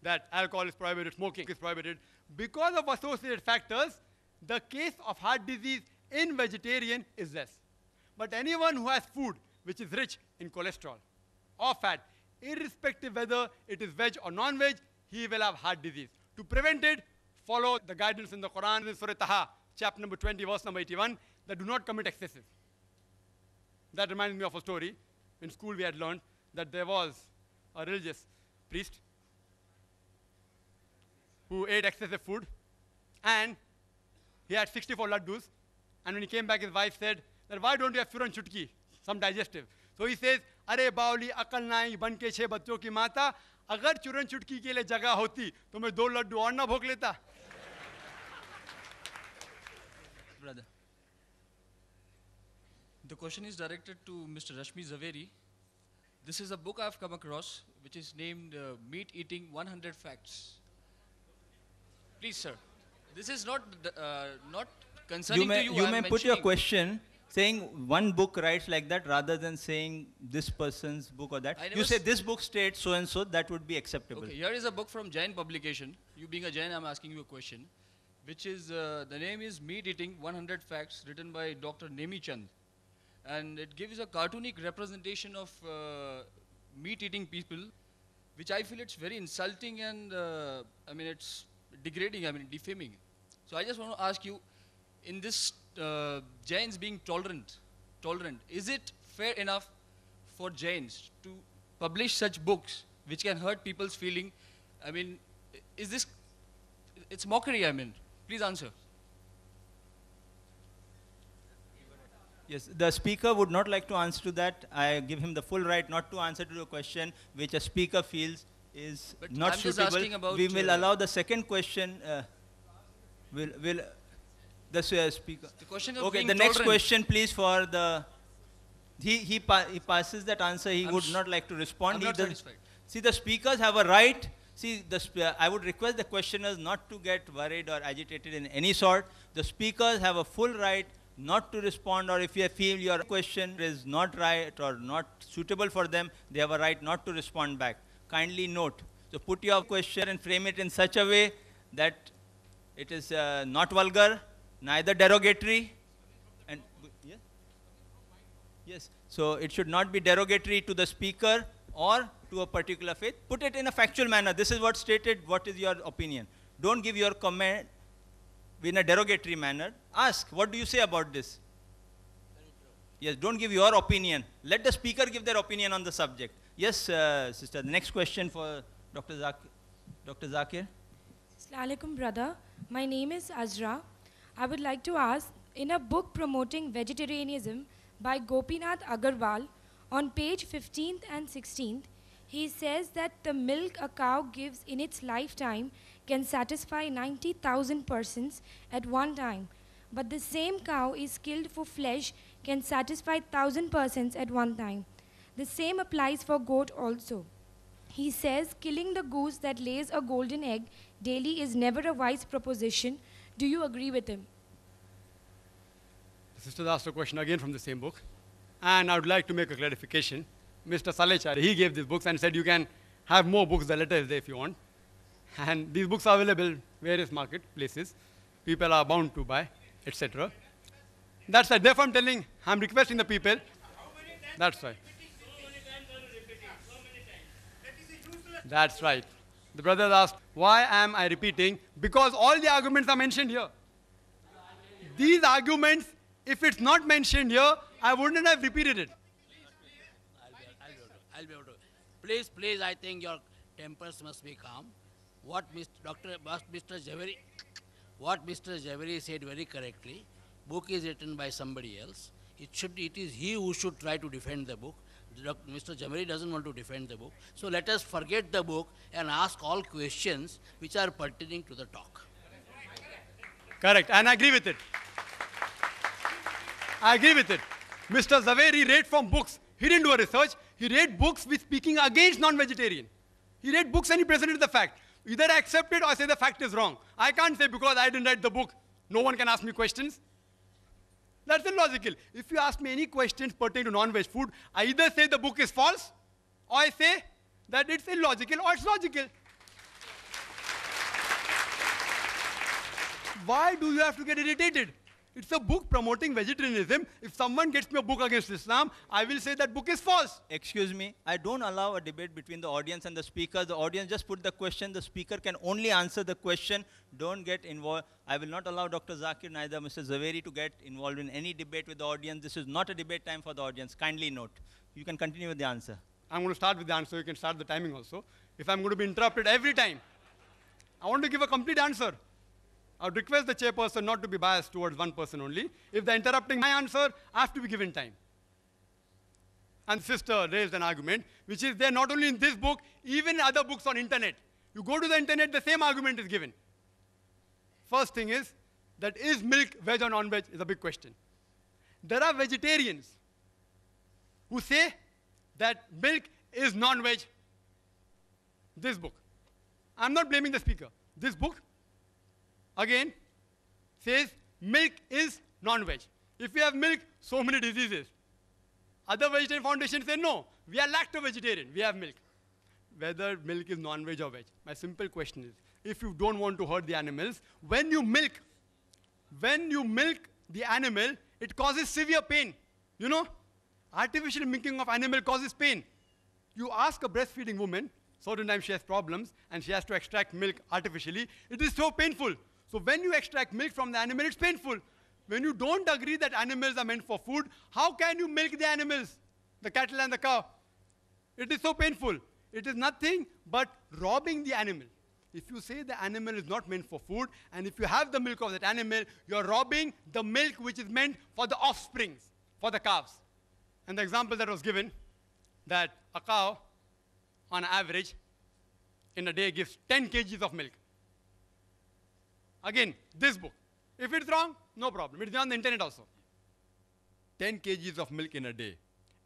that alcohol is prohibited, smoking is prohibited. Because of associated factors, the case of heart disease in vegetarian is less. But anyone who has food which is rich in cholesterol or fat, irrespective whether it is veg or non-veg, he will have heart disease. To prevent it, follow the guidance in the Quran, in Surah Taha, chapter number 20, verse number 81, that do not commit excesses. That reminds me of a story. In school we had learned that there was a religious priest who ate excessive food, and he had 64 laddus, and when he came back, his wife said, that why don't you have Furan Chutki, some digestive? So he says, Are bauli akal nahi ban ke 6 bachchon ki mata, agar churan chutki ke liye jagah hoti, to main 2 laddu aur na bhog leta.
Brother. The question is directed to Mr. Rashmi Zaveri. This is a book I've come across, which is named Meat Eating 100 Facts. Please, sir. This is not concerning to you.
You may put your question saying one book writes like that rather than saying this person's book or that. You say this book states so and so, that would be acceptable.
Okay, here is a book from Jain publication. You being a Jain, I'm asking you a question, which is, the name is Meat Eating 100 Facts, written by Dr. Nemi Chand. And it gives a cartoonic representation of meat-eating people, which I feel it's very insulting and, I mean, it's degrading, I mean, defaming. So I just want to ask you, in this Jains being tolerant, is it fair enough for Jains to publish such books which can hurt people's feeling? I mean, is this, it's mockery, I mean. Please answer.
Yes, the speaker would not like to answer to that. I give him the full right not to answer to a question which a speaker feels is
but
not
I'm just
suitable.
asking about,
We will allow the second question. The speaker.
The question of
okay,
being
the next
tolerant.
question, please, for the. He passes that answer. He would not like to respond.
I'm not satisfied.
See, the speakers have a right. See, I would request the questioners not to get worried or agitated in any sort. The speakers have a full right not to respond, or if you feel your question is not right or not suitable for them, they have a right not to respond back. Kindly note. So put your question and frame it in such a way that it is not vulgar, neither derogatory. And yeah? Yes. So it should not be derogatory to the speaker or to a particular faith. Put it in a factual manner. This is what stated. What is your opinion? Don't give your comment in a derogatory manner. Ask, what do you say about this? Yes, don't give your opinion. Let the speaker give their opinion on the subject. Yes, sister, the next question for Dr. Zakir.
Assalamu alaikum, brother. My name is Azra. I would like to ask, in a book promoting vegetarianism by Gopinath Agarwal, on page 15th and 16th, he says that the milk a cow gives in its lifetime can satisfy 90,000 persons at one time. But the same cow is killed for flesh can satisfy 1,000 persons at one time. The same applies for goat also. He says killing the goose that lays a golden egg daily is never a wise proposition. Do you agree with him?
The sister asked a question again from the same book. And I would like to make a clarification. Mr. Salechar, he gave these books and said you can have more books. The letter is there if you want. And these books are available various marketplaces. People are bound to buy, etc. That's right. Therefore, I'm requesting the people. That's right. That's right. The brother asked, why am I repeating? Because all the arguments are mentioned here. These arguments, if it's not mentioned here, I wouldn't have repeated it.
I'll be able to. Please, I think your tempers must be calm. What Mr. Zaveri said very correctly, book is written by somebody else. It is he who should try to defend the book. Mr. Zaveri doesn't want to defend the book. So let us forget the book and ask all questions which are pertaining to the talk.
Correct, and I agree with it. I agree with it. Mr. Zaveri read from books. He didn't do a research. He read books which speaking against non-vegetarian. He read books and he presented the fact. Either I accept it or I say the fact is wrong. I can't say because I didn't read the book, no one can ask me questions. That's illogical. If you ask me any questions pertaining to non-veg food, I either say the book is false or I say that it's illogical or it's logical. Why do you have to get irritated? It's a book promoting vegetarianism. If someone gets me a book against Islam, I will say that book is false.
Excuse me, I don't allow a debate between the audience and the speaker. The audience just put the question. The speaker can only answer the question. Don't get involved. I will not allow Dr. Zakir, neither Mr. Zaveri to get involved in any debate with the audience. This is not a debate time for the audience. Kindly note. You can continue with the answer.
I'm going to start with the answer. You can start the timing also. If I'm going to be interrupted every time, I want to give a complete answer. I would request the chairperson not to be biased towards one person only. If they're interrupting my answer, I have to be given time. And sister raised an argument, which is there not only in this book, even in other books on internet. You go to the internet, the same argument is given. First thing is milk veg or non-veg is a big question. There are vegetarians who say that milk is non-veg. This book. I'm not blaming the speaker. This book again says milk is non-veg. If we have milk, so many diseases. Other vegetarian foundations say no, we are lacto-vegetarian, we have milk. Whether milk is non-veg or veg, my simple question is, if you don't want to hurt the animals, when you milk the animal, it causes severe pain. You know, artificial milking of animal causes pain. You ask a breastfeeding woman, certain times she has problems and she has to extract milk artificially, it is so painful. So when you extract milk from the animal, it's painful. When you don't agree that animals are meant for food, how can you milk the animals, the cattle and the cow? It is so painful. It is nothing but robbing the animal. If you say the animal is not meant for food, and if you have the milk of that animal, you're robbing the milk which is meant for the offsprings, for the calves. And the example that was given, that a cow, on average, in a day gives 10 kgs of milk. Again, this book. If it's wrong, no problem. It's on the internet also. 10 kgs of milk in a day.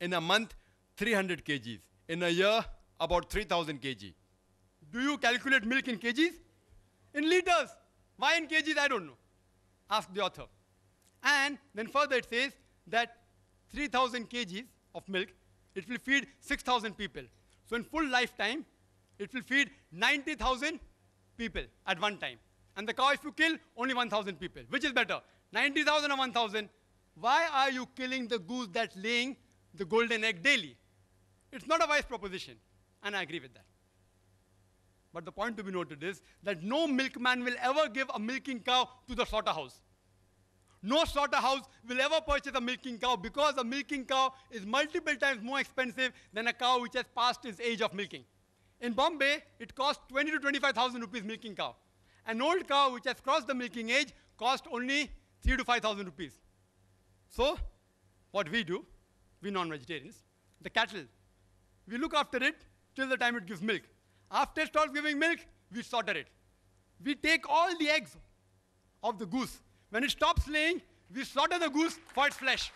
In a month, 300 kgs. In a year, about 3,000 kg. Do you calculate milk in kgs? In liters. Why in kgs? I don't know. Ask the author. And then further it says that 3,000 kgs of milk, it will feed 6,000 people. So in full lifetime, it will feed 90,000 people at one time. And the cow, if you kill, only 1,000 people. Which is better, 90,000 or 1,000? Why are you killing the goose that's laying the golden egg daily? It's not a wise proposition, and I agree with that. But the point to be noted is that no milkman will ever give a milking cow to the slaughterhouse. No slaughterhouse will ever purchase a milking cow because a milking cow is multiple times more expensive than a cow which has passed its age of milking. In Bombay, it costs 20 to 25,000 rupees milking cow. An old cow which has crossed the milking age costs only 3 to 5,000 rupees. So, what we do, we non-vegetarians, the cattle, we look after it till the time it gives milk. After it starts giving milk, we slaughter it. We take all the eggs of the goose. When it stops laying, we slaughter the goose for its flesh.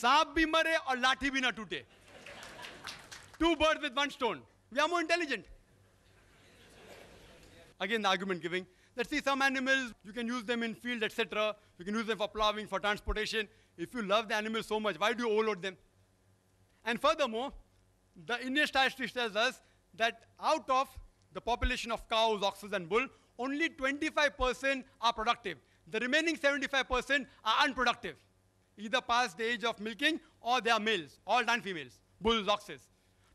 सांप भी मरे और लाठी भी ना टूटे. Two birds with one stone. We are more intelligent. Again, the argument giving. Let's see, some animals, you can use them in field, etc. You can use them for plowing, for transportation. If you love the animals so much, why do you overload them? And furthermore, the Indian statistics tells us that out of the population of cows, oxen, and bull, only 25% are productive. The remaining 75% are unproductive, either past the age of milking or they are males, all and females, bulls, oxes.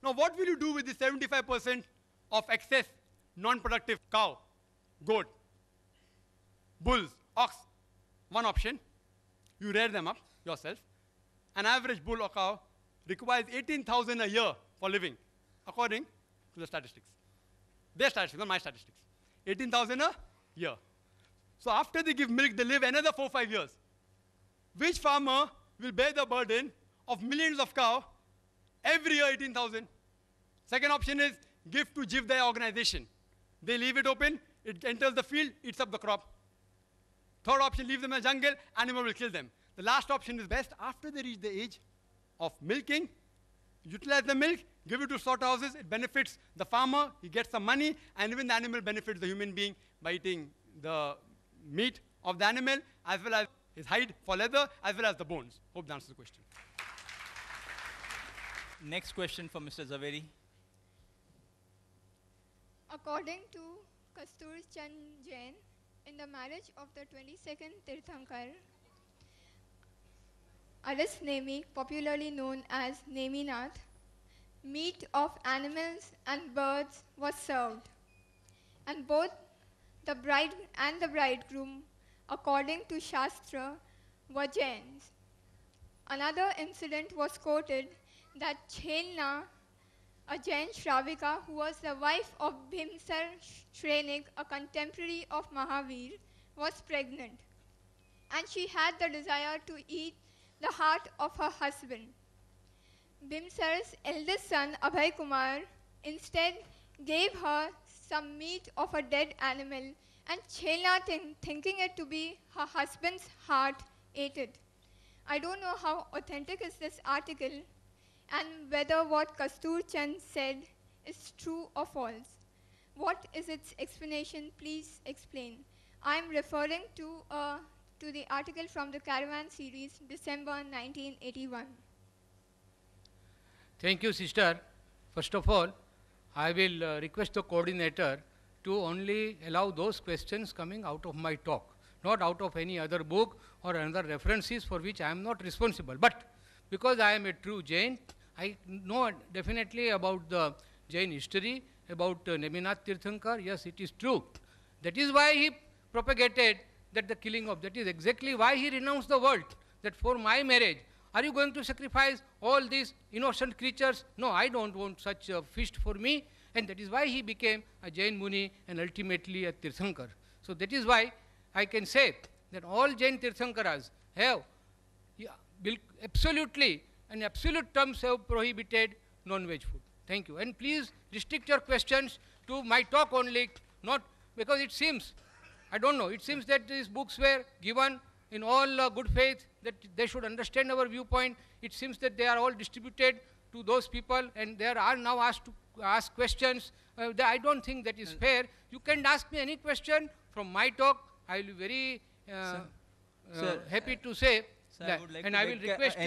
Now, what will you do with the 75% of excess non-productive cow, goat, bulls, ox? One option, you rear them up yourself. An average bull or cow requires 18,000 a year for living, according to the statistics. Their statistics, not my statistics. 18,000 a year. So after they give milk, they live another 4-5 years. Which farmer will bear the burden of millions of cows every year, 18,000? Second option is give to their organization. They leave it open, it enters the field, eats up the crop. Third option, leave them in the jungle, animal will kill them. The last option is best. After they reach the age of milking, utilize the milk, give it to slaughterhouses, it benefits the farmer, he gets some money, and even the animal benefits the human being by eating the meat of the animal, as well as his hide for leather, as well as the bones. Hope that answers the question.
Next question for Mr. Zaveri.
According to Kastur Chand Jain, in the marriage of the 22nd Tirthankar, Aras Nemi, popularly known as Neminath, meat of animals and birds was served, and both the bride and the bridegroom, according to Shastra, were Jains. Another incident was quoted that Chelna, a Jain Shravika who was the wife of Bhimsar Shrenik, a contemporary of Mahavir, was pregnant, and she had the desire to eat the heart of her husband. Bhimsar's eldest son, Abhay Kumar, instead gave her some meat of a dead animal, and Chelna, thinking it to be her husband's heart, ate it. I don't know how authentic is this article and whether what Kastur Chand said is true or false. What is its explanation? Please explain. I am referring to the article from the Caravan series, December 1981.
Thank you, sister. First of all, I will request the coordinator to only allow those questions coming out of my talk, not out of any other book or another references for which I am not responsible. But because I am a true Jain, I know definitely about the Jain history, about Neminath Tirthankar. Yes, it is true. That is why he propagated that the killing of, that is exactly why he renounced the world, that for my marriage, are you going to sacrifice all these innocent creatures? No, I don't want such a feast for me. And that is why he became a Jain Muni and ultimately a Tirthankar. So that is why I can say that all Jain Tirthankaras have absolutely, in absolute terms, have prohibited non-veg food. Thank you. And please restrict your questions to my talk only, not because it seems, I don't know, it seems that these books were given in all good faith, that they should understand our viewpoint. It seems that they are all distributed to those people and they are now asked to ask questions. I don't think that is fair. You can ask me any question from my talk. I will be very happy to say that. And I will request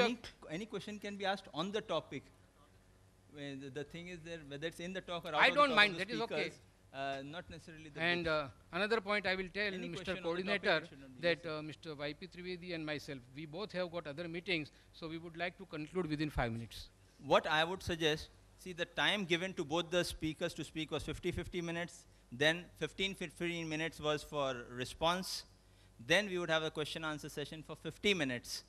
any question can be asked on the topic. The thing is that whether it's in the talk or out
I
of
don't
the
mind,
talk
that is okay.
Not necessarily the
And
book.
another point I will tell
Any question
Mr.
on the
Coordinator
topic, it should not be
that Mr. YP Trivedi and myself, we both have got other meetings, so we would like to conclude within 5 minutes.
What I would suggest, see, the time given to both the speakers to speak was 50 minutes, then 15 minutes was for response, then we would have a question answer session for 50 minutes.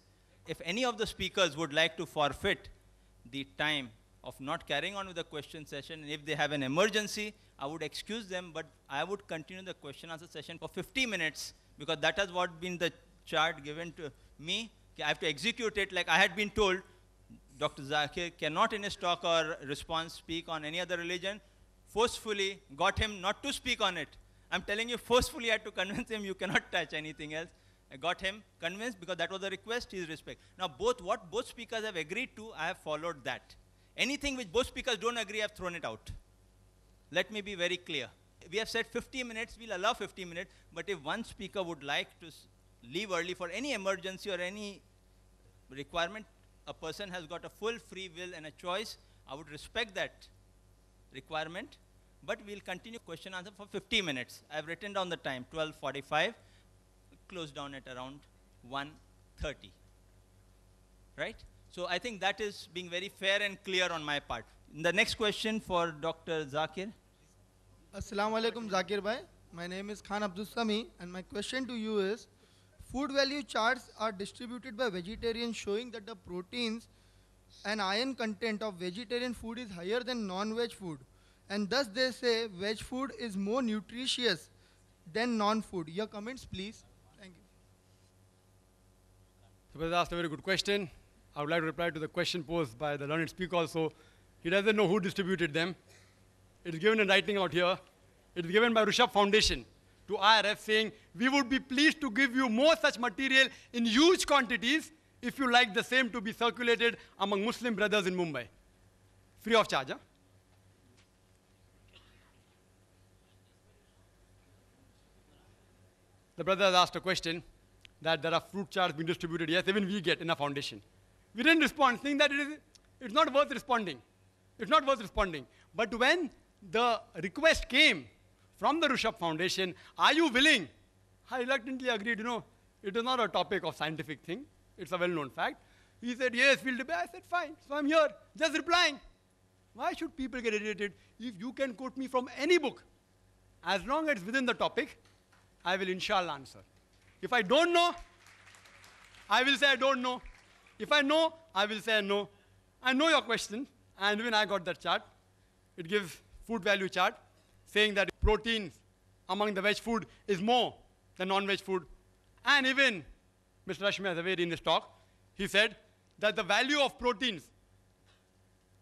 If any of the speakers would like to forfeit the time of not carrying on with the question session, and if they have an emergency, I would excuse them, but I would continue the question answer session for 50 minutes, because that has what been the chart given to me. I have to execute it like I had been told. Dr. Zakir cannot in his talk or response speak on any other religion. Forcefully got him not to speak on it. I'm telling you, forcefully I had to convince him you cannot touch anything else. I got him convinced because that was the request, his respect. Now what both speakers have agreed to, I have followed that. Anything which both speakers don't agree, I have thrown it out. Let me be very clear. We have said 50 minutes, we'll allow 50 minutes, but if one speaker would like to leave early for any emergency or any requirement, a person has got a full free will and a choice. I would respect that requirement, but we'll continue question answer for 50 minutes. I've written down the time, 12:45, close down at around 1:30, right? So I think that is being very fair and clear on my part. The next question for Dr. Zakir.
Assalamu alaikum, Zakir bhai. My name is Khan Abdul Sami, and my question to you is, food value charts are distributed by vegetarians showing that the proteins and iron content of vegetarian food is higher than non-veg food, and thus they say veg food is more nutritious than non-food. Your comments, please. Thank you.
So brother asked a very good question. I would like to reply to the question posed by the learned speaker also. He doesn't know who distributed them. It is given in writing out here. It is given by Rishabh Foundation to IRF saying, we would be pleased to give you more such material in huge quantities if you like the same to be circulated among Muslim brothers in Mumbai. Free of charge, huh? The brother has asked a question that there are fruit charts being distributed. Yes, even we get in a foundation. We didn't respond, saying that it's not worth responding. It's not worth responding. But when the request came from the Rishabh Foundation, are you willing? I reluctantly agreed, it is not a topic of scientific thing. It's a well-known fact. He said, yes, we'll debate. I said, fine. So I'm here, just replying. Why should people get irritated? If you can quote me from any book, as long as it's within the topic, I will inshallah answer. If I don't know, I will say I don't know. If I know, I will say no. I know your question, and when I got that chart, it gives food value chart, saying that proteins among the veg food is more than non-veg food. And even Mr. Rashmibhai Zaveri in his talk, he said that the value of proteins,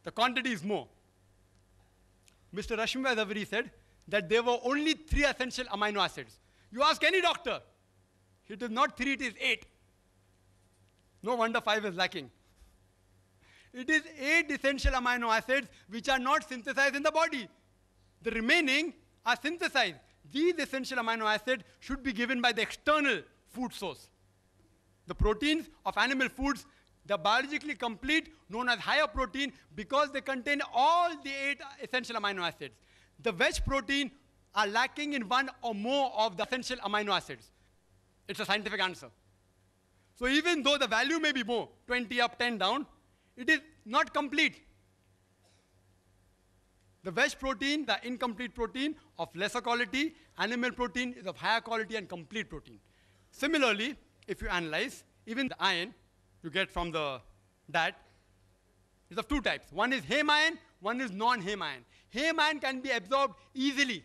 the quantity is more. Mr. Rashmibhai Zaveri said that there were only 3 essential amino acids. You ask any doctor, it is not 3, it is 8. No wonder 5 is lacking. It is 8 essential amino acids which are not synthesized in the body. The remaining are synthesized. These essential amino acids should be given by the external food source. The proteins of animal foods, they're biologically complete, known as higher protein, because they contain all the 8 essential amino acids. The veg protein are lacking in 1 or more of the essential amino acids. It's a scientific answer. So even though the value may be more, 20 up, 10 down, it is not complete. The veg protein, the incomplete protein of lesser quality, animal protein is of higher quality and complete protein. Similarly, if you analyze, even the iron you get from the diet is of 2 types. One is heme iron, one is non-heme iron. Heme iron can be absorbed easily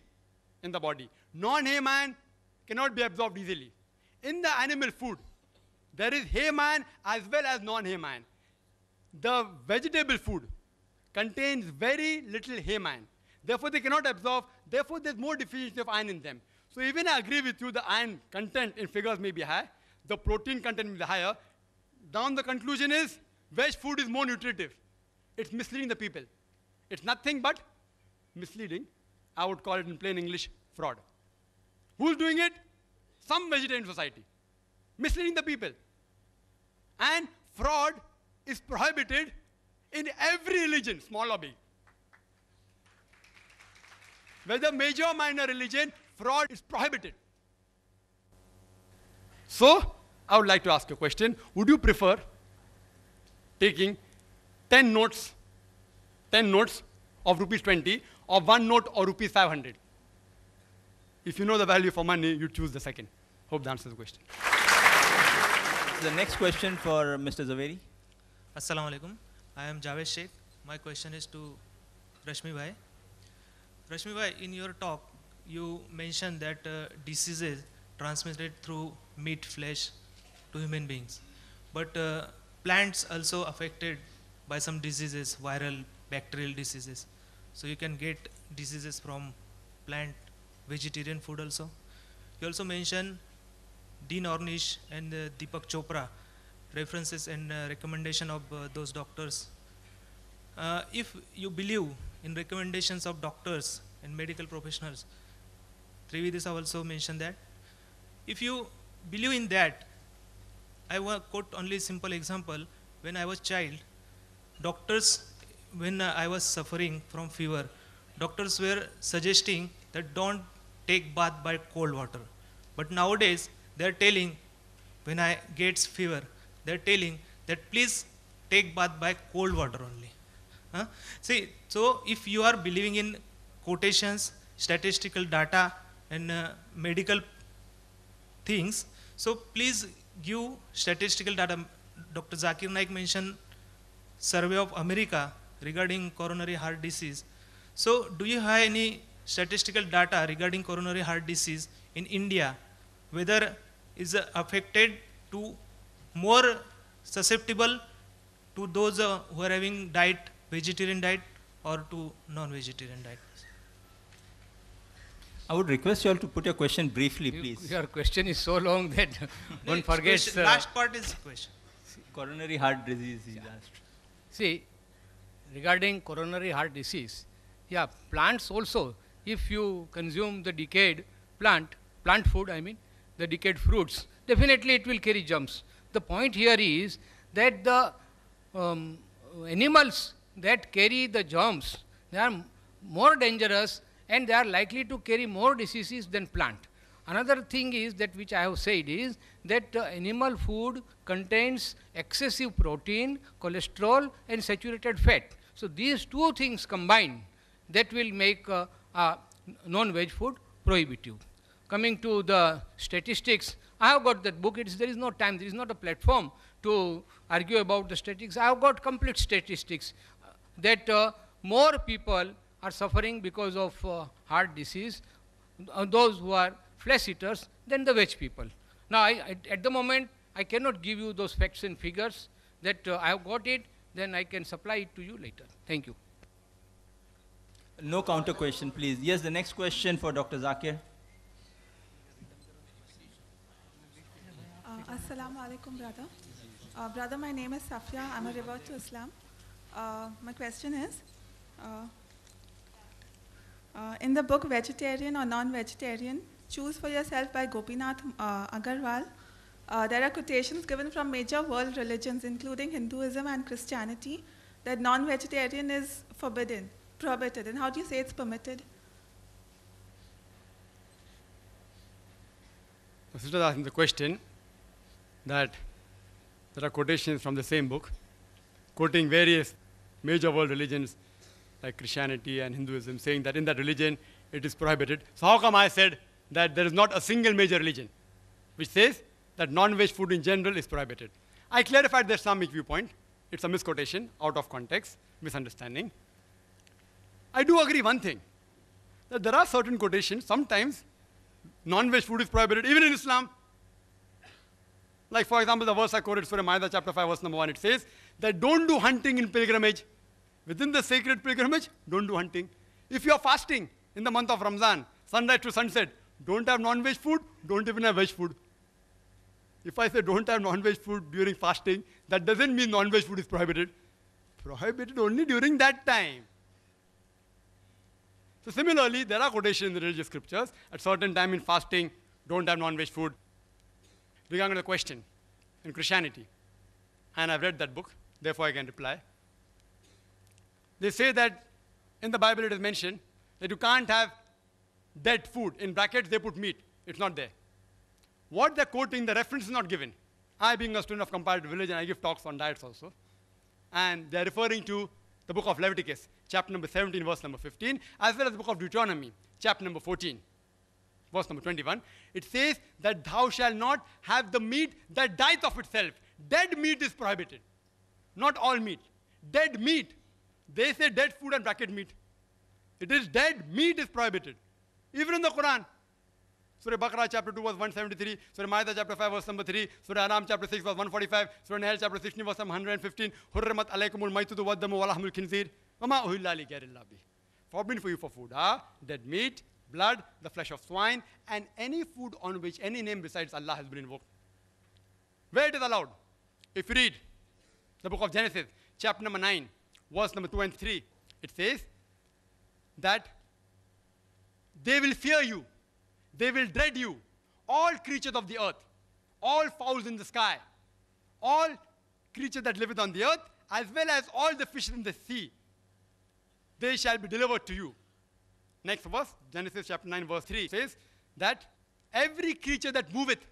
in the body. Non-heme iron cannot be absorbed easily. In the animal food, there is heme iron as well as non-heme iron. The vegetable food contains very little heme iron. Therefore, they cannot absorb. Therefore, there's more deficiency of iron in them. So even I agree with you, the iron content in figures may be high. The protein content may be higher. Down the conclusion is, veg food is more nutritive. It's misleading the people. It's nothing but misleading. I would call it in plain English, fraud. Who's doing it? Some vegetarian society. Misleading the people. And fraud is prohibited in every religion, small or big. Whether major or minor religion, fraud is prohibited. So, I would like to ask a question. Would you prefer taking 10 notes of rupees 20 or 1 note or rupees 500? If you know the value for money, you choose the second. Hope that answers the question.
The next question for Mr. Zaveri.
Assalamu alaikum. I am Javed Sheikh. My question is to Rashmibhai. Rashmibhai, in your talk, you mentioned that diseases transmitted through meat, flesh to human beings. But plants also affected by some diseases, viral, bacterial diseases. So you can get diseases from plant, vegetarian food also. You also mentioned Dean Ornish and Deepak Chopra, references and recommendation of those doctors. If you believe in recommendations of doctors and medical professionals, Trividis also mentioned that. If you believe in that, I will quote only a simple example. When I was child, doctors, when I was suffering from fever, doctors were suggesting that don't take bath by cold water. But nowadays, they are telling, when I gets fever, they are telling that please take bath by cold water only. See, so if you are believing in quotations, statistical data, and medical things, so please give statistical data. Dr. Zakir Naik mentioned survey of America regarding coronary heart disease. So do you have any statistical data regarding coronary heart disease in India, whether is affected to more susceptible to those who are having diet, vegetarian diet, or to non-vegetarian diet?
I would request you all to put your question briefly, please.
Your question is so long that one forgets.
Last part is question.
Coronary heart disease is asked.
See, regarding coronary heart disease, yeah, plants also, if you consume the decayed plant food, I mean, the decayed fruits, definitely it will carry germs. The point here is that the animals that carry the germs, they are more dangerous and they are likely to carry more diseases than plant. Another thing is that which I have said is that animal food contains excessive protein, cholesterol and saturated fat. So these two things combined, that will make non-veg food prohibitive. Coming to the statistics, I have got that book. There is no time, there is not a platform to argue about the statistics. I have got complete statistics that more people are suffering because of heart disease, those who are flesh eaters, than the veg people. Now, at the moment, I cannot give you those facts and figures. That I have got it, then I can supply it to you later. Thank you.
No counter question, please. Yes, the next question for Dr. Zakir.
Assalamu alaikum, brother. Brother, my name is Safia. I'm a revert to Islam. My question is, in the book Vegetarian or Non-Vegetarian, Choose for Yourself by Gopinath Agarwal, there are quotations given from major world religions, including Hinduism and Christianity, that non-vegetarian is prohibited. And how do you say it's permitted?
The sister is asking the question that there are quotations from the same book, quoting various major world religions like Christianity and Hinduism, saying that in that religion it is prohibited. So how come I said that there is not a single major religion which says that non-veg food in general is prohibited? I clarified the Islamic viewpoint. It's a misquotation, out of context, misunderstanding. I do agree one thing, that there are certain quotations, sometimes non-veg food is prohibited, even in Islam. Like for example, the verse I quoted, Surah Ma'idah chapter 5, verse number 1, it says that don't do hunting in pilgrimage. Within the sacred pilgrimage, don't do hunting. If you are fasting in the month of Ramzan, sunrise to sunset, don't have non-veg food, don't even have veg food. If I say don't have non-veg food during fasting, that doesn't mean non-veg food is prohibited. Prohibited only during that time. So similarly, there are quotations in the religious scriptures, at certain time in fasting, don't have non-veg food. Regarding the question, in Christianity, and I've read that book, therefore I can reply. They say that in the Bible it is mentioned that you can't have dead food. In brackets they put meat. It's not there. What they're quoting, the reference is not given. I, being a student of comparative religion, I give talks on diets also. And they're referring to the book of Leviticus, chapter number 17, verse number 15, as well as the book of Deuteronomy, chapter number 14, verse number 21. It says that thou shalt not have the meat that dieth of itself. Dead meat is prohibited. Not all meat. Dead meat. They say dead food and bracket meat. It is dead meat is prohibited. Even in the Quran. Surah Baqarah chapter 2 verse 173, Surah Ma'idah chapter 5 verse number 3, Surah Anam chapter 6 verse 145, Surah Nahl chapter 16 verse number 115, Hurrimat alaykumul maytudu waddamu wa lahmul khinzir, wa ma uhilla li ghayrillah bih. Forbidden for you for food, dead meat, blood, the flesh of swine, and any food on which any name besides Allah has been invoked. Where it is allowed? If you read the book of Genesis, chapter number 9, verse number 2 and 3, it says that they will fear you, they will dread you, all creatures of the earth, all fowls in the sky, all creatures that liveth on the earth, as well as all the fish in the sea, they shall be delivered to you. Next verse, Genesis chapter 9, verse 3 says that every creature that moveth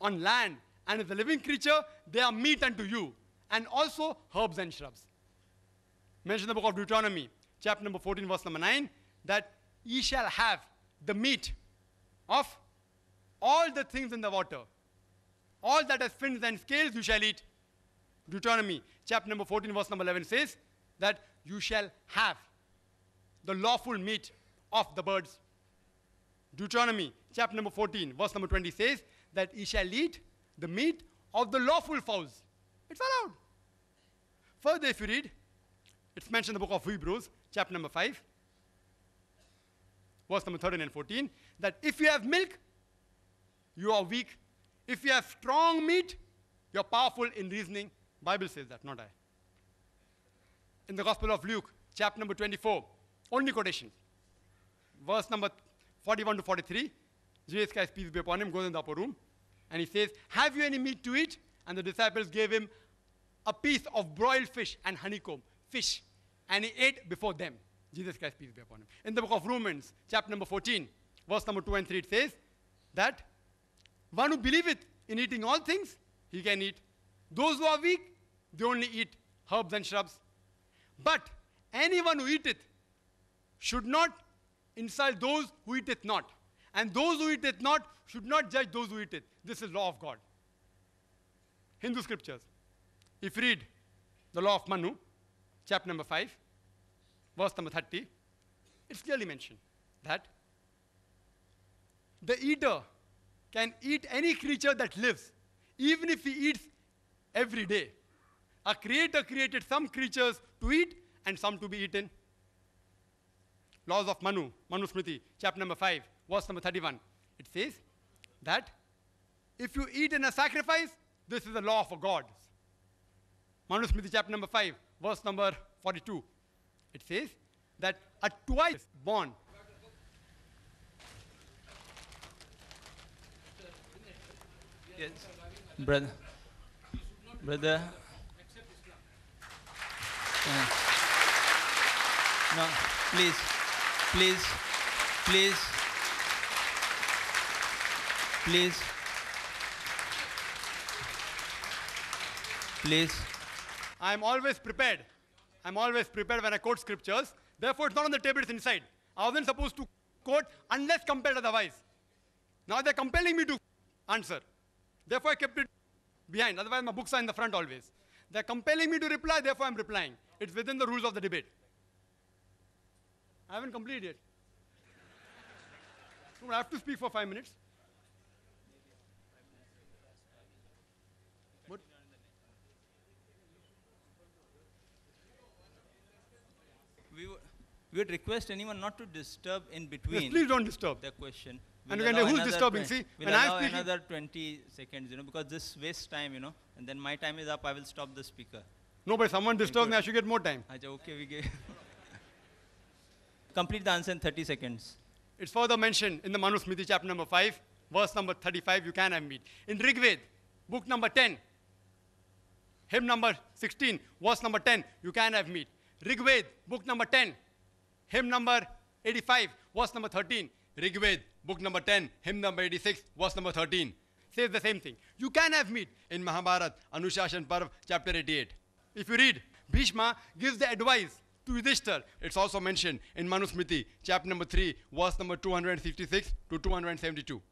on land and is a living creature, they are meat unto you, and also herbs and shrubs. Mention the book of Deuteronomy, chapter number 14, verse number 9, that ye shall have the meat of all the things in the water. All that has fins and scales you shall eat. Deuteronomy, chapter number 14, verse number 11 says that you shall have the lawful meat of the birds. Deuteronomy, chapter number 14, verse number 20 says that ye shall eat the meat of the lawful fowls. It's allowed. Further, if you read, it's mentioned in the book of Hebrews, chapter number 5, verse number 13 and 14, that if you have milk, you are weak. If you have strong meat, you are powerful in reasoning. Bible says that, not I. In the Gospel of Luke, chapter number 24, only quotation, verse number 41 to 43, Jesus Christ, peace be upon him, goes in the upper room, and he says, have you any meat to eat? And the disciples gave him a piece of broiled fish and honeycomb, fish, and he ate before them. Jesus Christ, peace be upon him. In the book of Romans, chapter number 14, verse number 2 and 3, it says that one who believeth in eating all things, he can eat. Those who are weak, they only eat herbs and shrubs. But anyone who eateth should not insult those who eateth not. And those who eateth not should not judge those who eateth. This is law of God. Hindu scriptures. If you read the law of Manu, chapter number 5, verse number 30, it's clearly mentioned that the eater can eat any creature that lives, even if he eats every day. A creator created some creatures to eat and some to be eaten. Laws of Manu, Manu Smriti, chapter number 5, verse number 31. It says that if you eat in a sacrifice, this is the law of a god. Manu Smriti, chapter number 5, verse number 42. It says that a twice born
yes, brother. No, please.
I'm always prepared. I'm always prepared when I quote scriptures. Therefore, it's not on the table, it's inside. I wasn't supposed to quote unless compelled otherwise. Now they're compelling me to answer. Therefore, I kept it behind. Otherwise, my books are in the front always. They're compelling me to reply, therefore I'm replying. It's within the rules of the debate. I haven't completed yet. So I have to speak for 5 minutes. What?
We would request anyone not to disturb in between.
Yes, please don't disturb.
The question.
And you can say, who's disturbing? See,
we'll
when I'm
allow
speaking,
another 20 seconds, because this wastes time, and then my time is up, I will stop the speaker.
No, but someone disturbs me, I should get more time.
Okay, we give. Complete the answer in 30 seconds.
It's further mentioned in the Manu Smriti, chapter number 5, verse number 35, you can have meat. In Rigved, book number 10, hymn number 16, verse number 10, you can have meat. Rigved, book number 10, hymn number 85, verse number 13. Rigved, book number 10, hymn number 86, verse number 13, says the same thing. You can have meat. In Mahabharat, Anushashan Parv, chapter 88. If you read, Bhishma gives the advice to Yudhishthir. It's also mentioned in Manu Smriti, chapter number 3, verse number 266 to 272.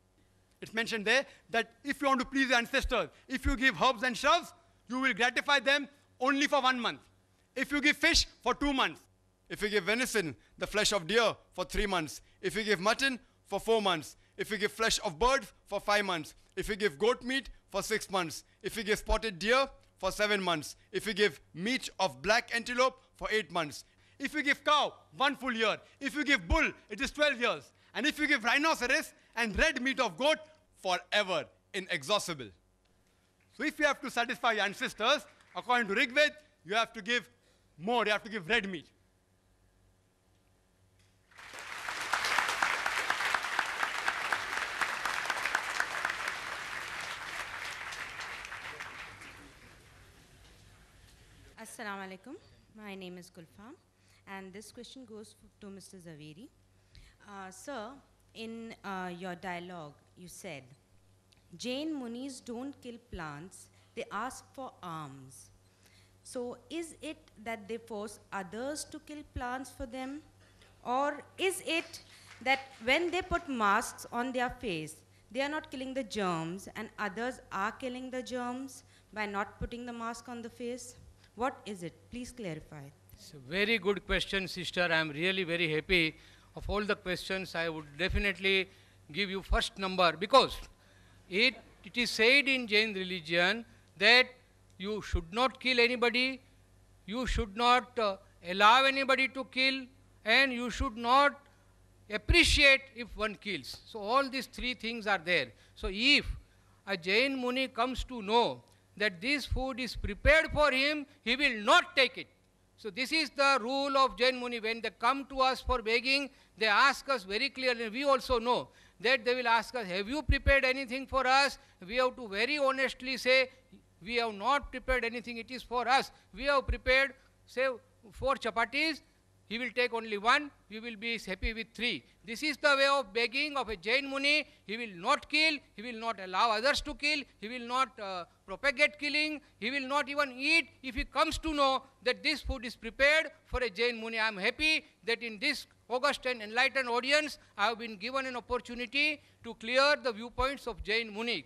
It's mentioned there that if you want to please your ancestors, if you give herbs and shrubs, you will gratify them only for 1 month. If you give fish, for 2 months. If you give venison, the flesh of deer, for 3 months. If you give mutton, for 4 months. If you give flesh of birds, for 5 months. If you give goat meat, for 6 months. If you give spotted deer, for 7 months. If you give meat of black antelope, for 8 months. If you give cow, 1 full year. If you give bull, it is 12 years. And if you give rhinoceros and red meat of goat, forever, inexhaustible. So if you have to satisfy your ancestors, according to Rig Veda, you have to give more, you have to give red meat.
Assalamu alaikum. My name is Gulfam, and this question goes to Mr. Zaveri. Sir, in your dialogue, you said, Jain Munis don't kill plants, they ask for alms. So is it that they force others to kill plants for them? Or is it that when they put masks on their face, they are not killing the germs and others are killing the germs by not putting the mask on the face? What is it? Please clarify.
It's a very good question, sister. I am really very happy. Of all the questions, I would definitely give you first number, because it is said in Jain religion that you should not kill anybody, you should not allow anybody to kill, and you should not appreciate if one kills. So all these three things are there. So if a Jain Muni comes to know that this food is prepared for him, he will not take it. So this is the rule of Jain Muni. When they come to us for begging, they ask us very clearly. We also know that they will ask us, have you prepared anything for us? We have to very honestly say, we have not prepared anything, it is for us. We have prepared, say, 4 chapatis. He will take only 1, we will be happy with 3. This is the way of begging of a Jain Muni. He will not kill, he will not allow others to kill, he will not propagate killing, he will not even eat if he comes to know that this food is prepared for a Jain Muni. I am happy that in this august and enlightened audience, I have been given an opportunity to clear the viewpoints of Jain Muni.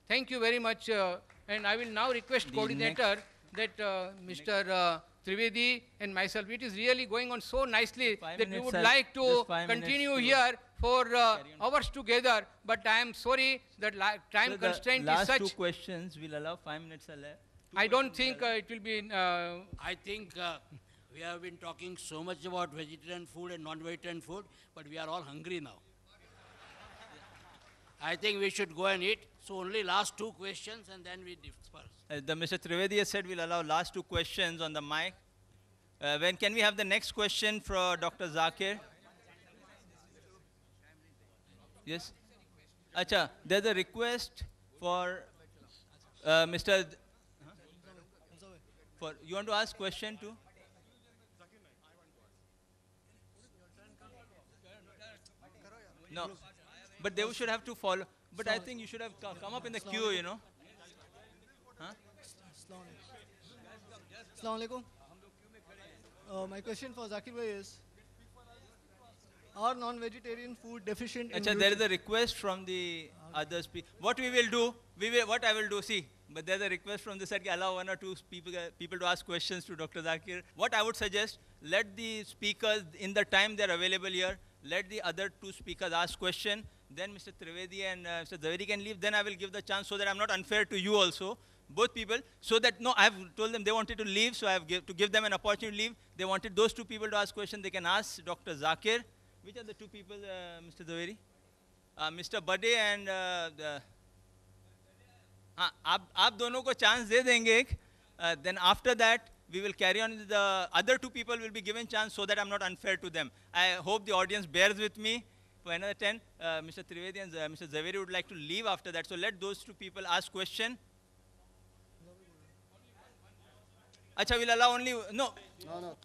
Thank you very much, and I will now request coordinator that Mr. Trivedi and myself, it is really going on so nicely that we would like to continue here for hours together, but I am sorry that time constraint is such.
Last 2 questions, we'll allow 5 minutes are left.
I don't think it will be...
I think we have been talking so much about vegetarian food and non-vegetarian food, but we are all hungry now. I think we should go and eat. So only last 2 questions and then we disperse.
The Mr. Trivedi has said we'll allow last 2 questions on the mic. When can we have the next question for Dr. Zakir? Yes? Acha, there's a request for Mr. For you want to ask question too? No, but they should have to follow. But I think you should have come up in the queue, you know. Huh?
Assalamu alaikum. My question for Zakir Bhai is, are non-vegetarian food deficient in
there is a request from the other speaker. What we will do, what I will do, see, but there's a request from the side, allow 1 or 2 people to ask questions to Dr. Zakir. What I would suggest, let the speakers, in the time they're available here, let the other 2 speakers ask question, then Mr. Trivedi and Mr. Zaveri can leave, then I will give the chance so that I'm not unfair to you also, both people, so that, no, I have told them they wanted to leave, so I have to give them an opportunity to leave. They wanted those 2 people to ask questions, they can ask Dr. Zakir. Which are the 2 people, Mr. Zaveri? Mr. Bade and आप दोनों को chance दे देंगे एक. Then after that, we will carry on. The other 2 people will be given chance so that I'm not unfair to them. I hope the audience bears with me for another 10. Mr. Trivedi and Mr. Zaveri would like to leave after that. So let those 2 people ask question. Acha, we'll allow only, no.
No.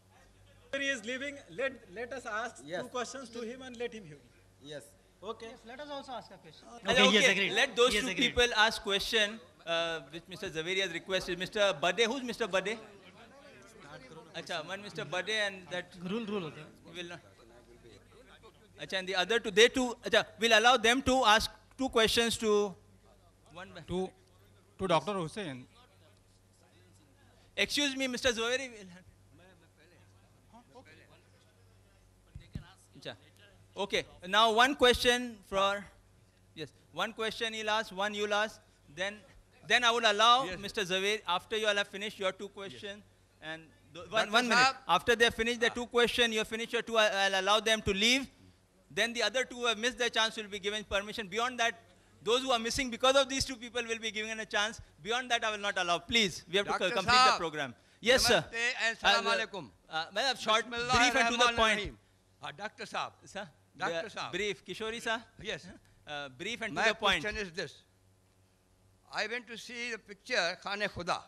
He is leaving, let us ask 2 questions to him and let him hear.
Yes.
Okay. Yes, let us also ask a question.
Okay, yes, agreed. Let those 2 people ask question, which Mr. Zaveri has requested. Mr. Bade, who's Mr. Bade? Acha, one Mr. Bade and that...
Rule.
Will not. Acha, and the other 2, they too, acha, we'll allow them to ask 2 questions to...
To Dr. Hussain.
Excuse me, Mr. Zaveri. Okay, now 1 question for, yes, 1 question he'll ask, 1 you'll ask, then I will allow Mr. Zaveri, after you all have finished your 2 questions, And
Dr.
one minute.
Saab.
After they finish the two questions, you have finished your two, I'll allow them to leave. Then the other two who have missed their chance will be given permission. Beyond that, those who are missing because of these two people will be given a chance. Beyond that, I will not allow. Please, we have to
Dr.
complete the
Saab.
program. Yes, sir.
Namaste and salam alaikum.
Madam, short, brief and to the point.
Dr. Saab.
Sir?
Dr. Saab.
Brief. Kishori, sir?
Yes.
Brief and to
My
the point.
question is this. I went to see the picture, Khane Khuda.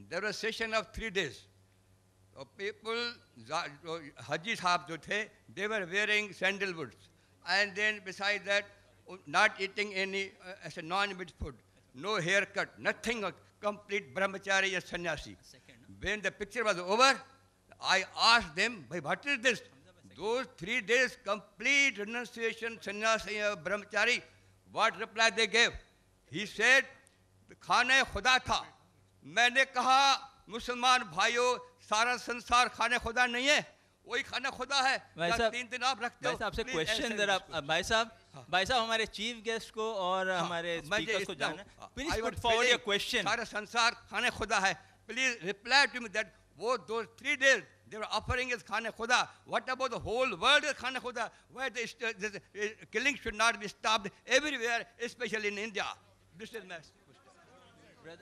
There was a session of 3 days. People, Haji Sahab jo the, they were wearing sandalwoods. And then beside that, not eating any as a non-meat food. No haircut, nothing, a complete brahmachari and sannyasi. When the picture was over, I asked them, what is this? Those 3 days, complete renunciation, sannyasi, brahmachari, what reply they gave? He said, खाने खुदा था. मैंने कहा मुसलमान भाइयों सारा संसार खाने खुदा नहीं है वही खाना खुदा है.
भाई
या
साहब
3 दिन आप रखते हो.
भाई साहब से
Please
क्वेश्चन
answer
जरा
this question.
भाई साहब हमारे चीफ गेस्ट को और हमारे स्पीकर्स को जानना please
I
put
was
forward your
feeling
question.
सारा संसार खाने खुदा है. Please reply to me that those 3 days they were offering is khane khuda. What about the whole world is khane khuda? Why this killing should not be stopped everywhere, especially in India? This is my question.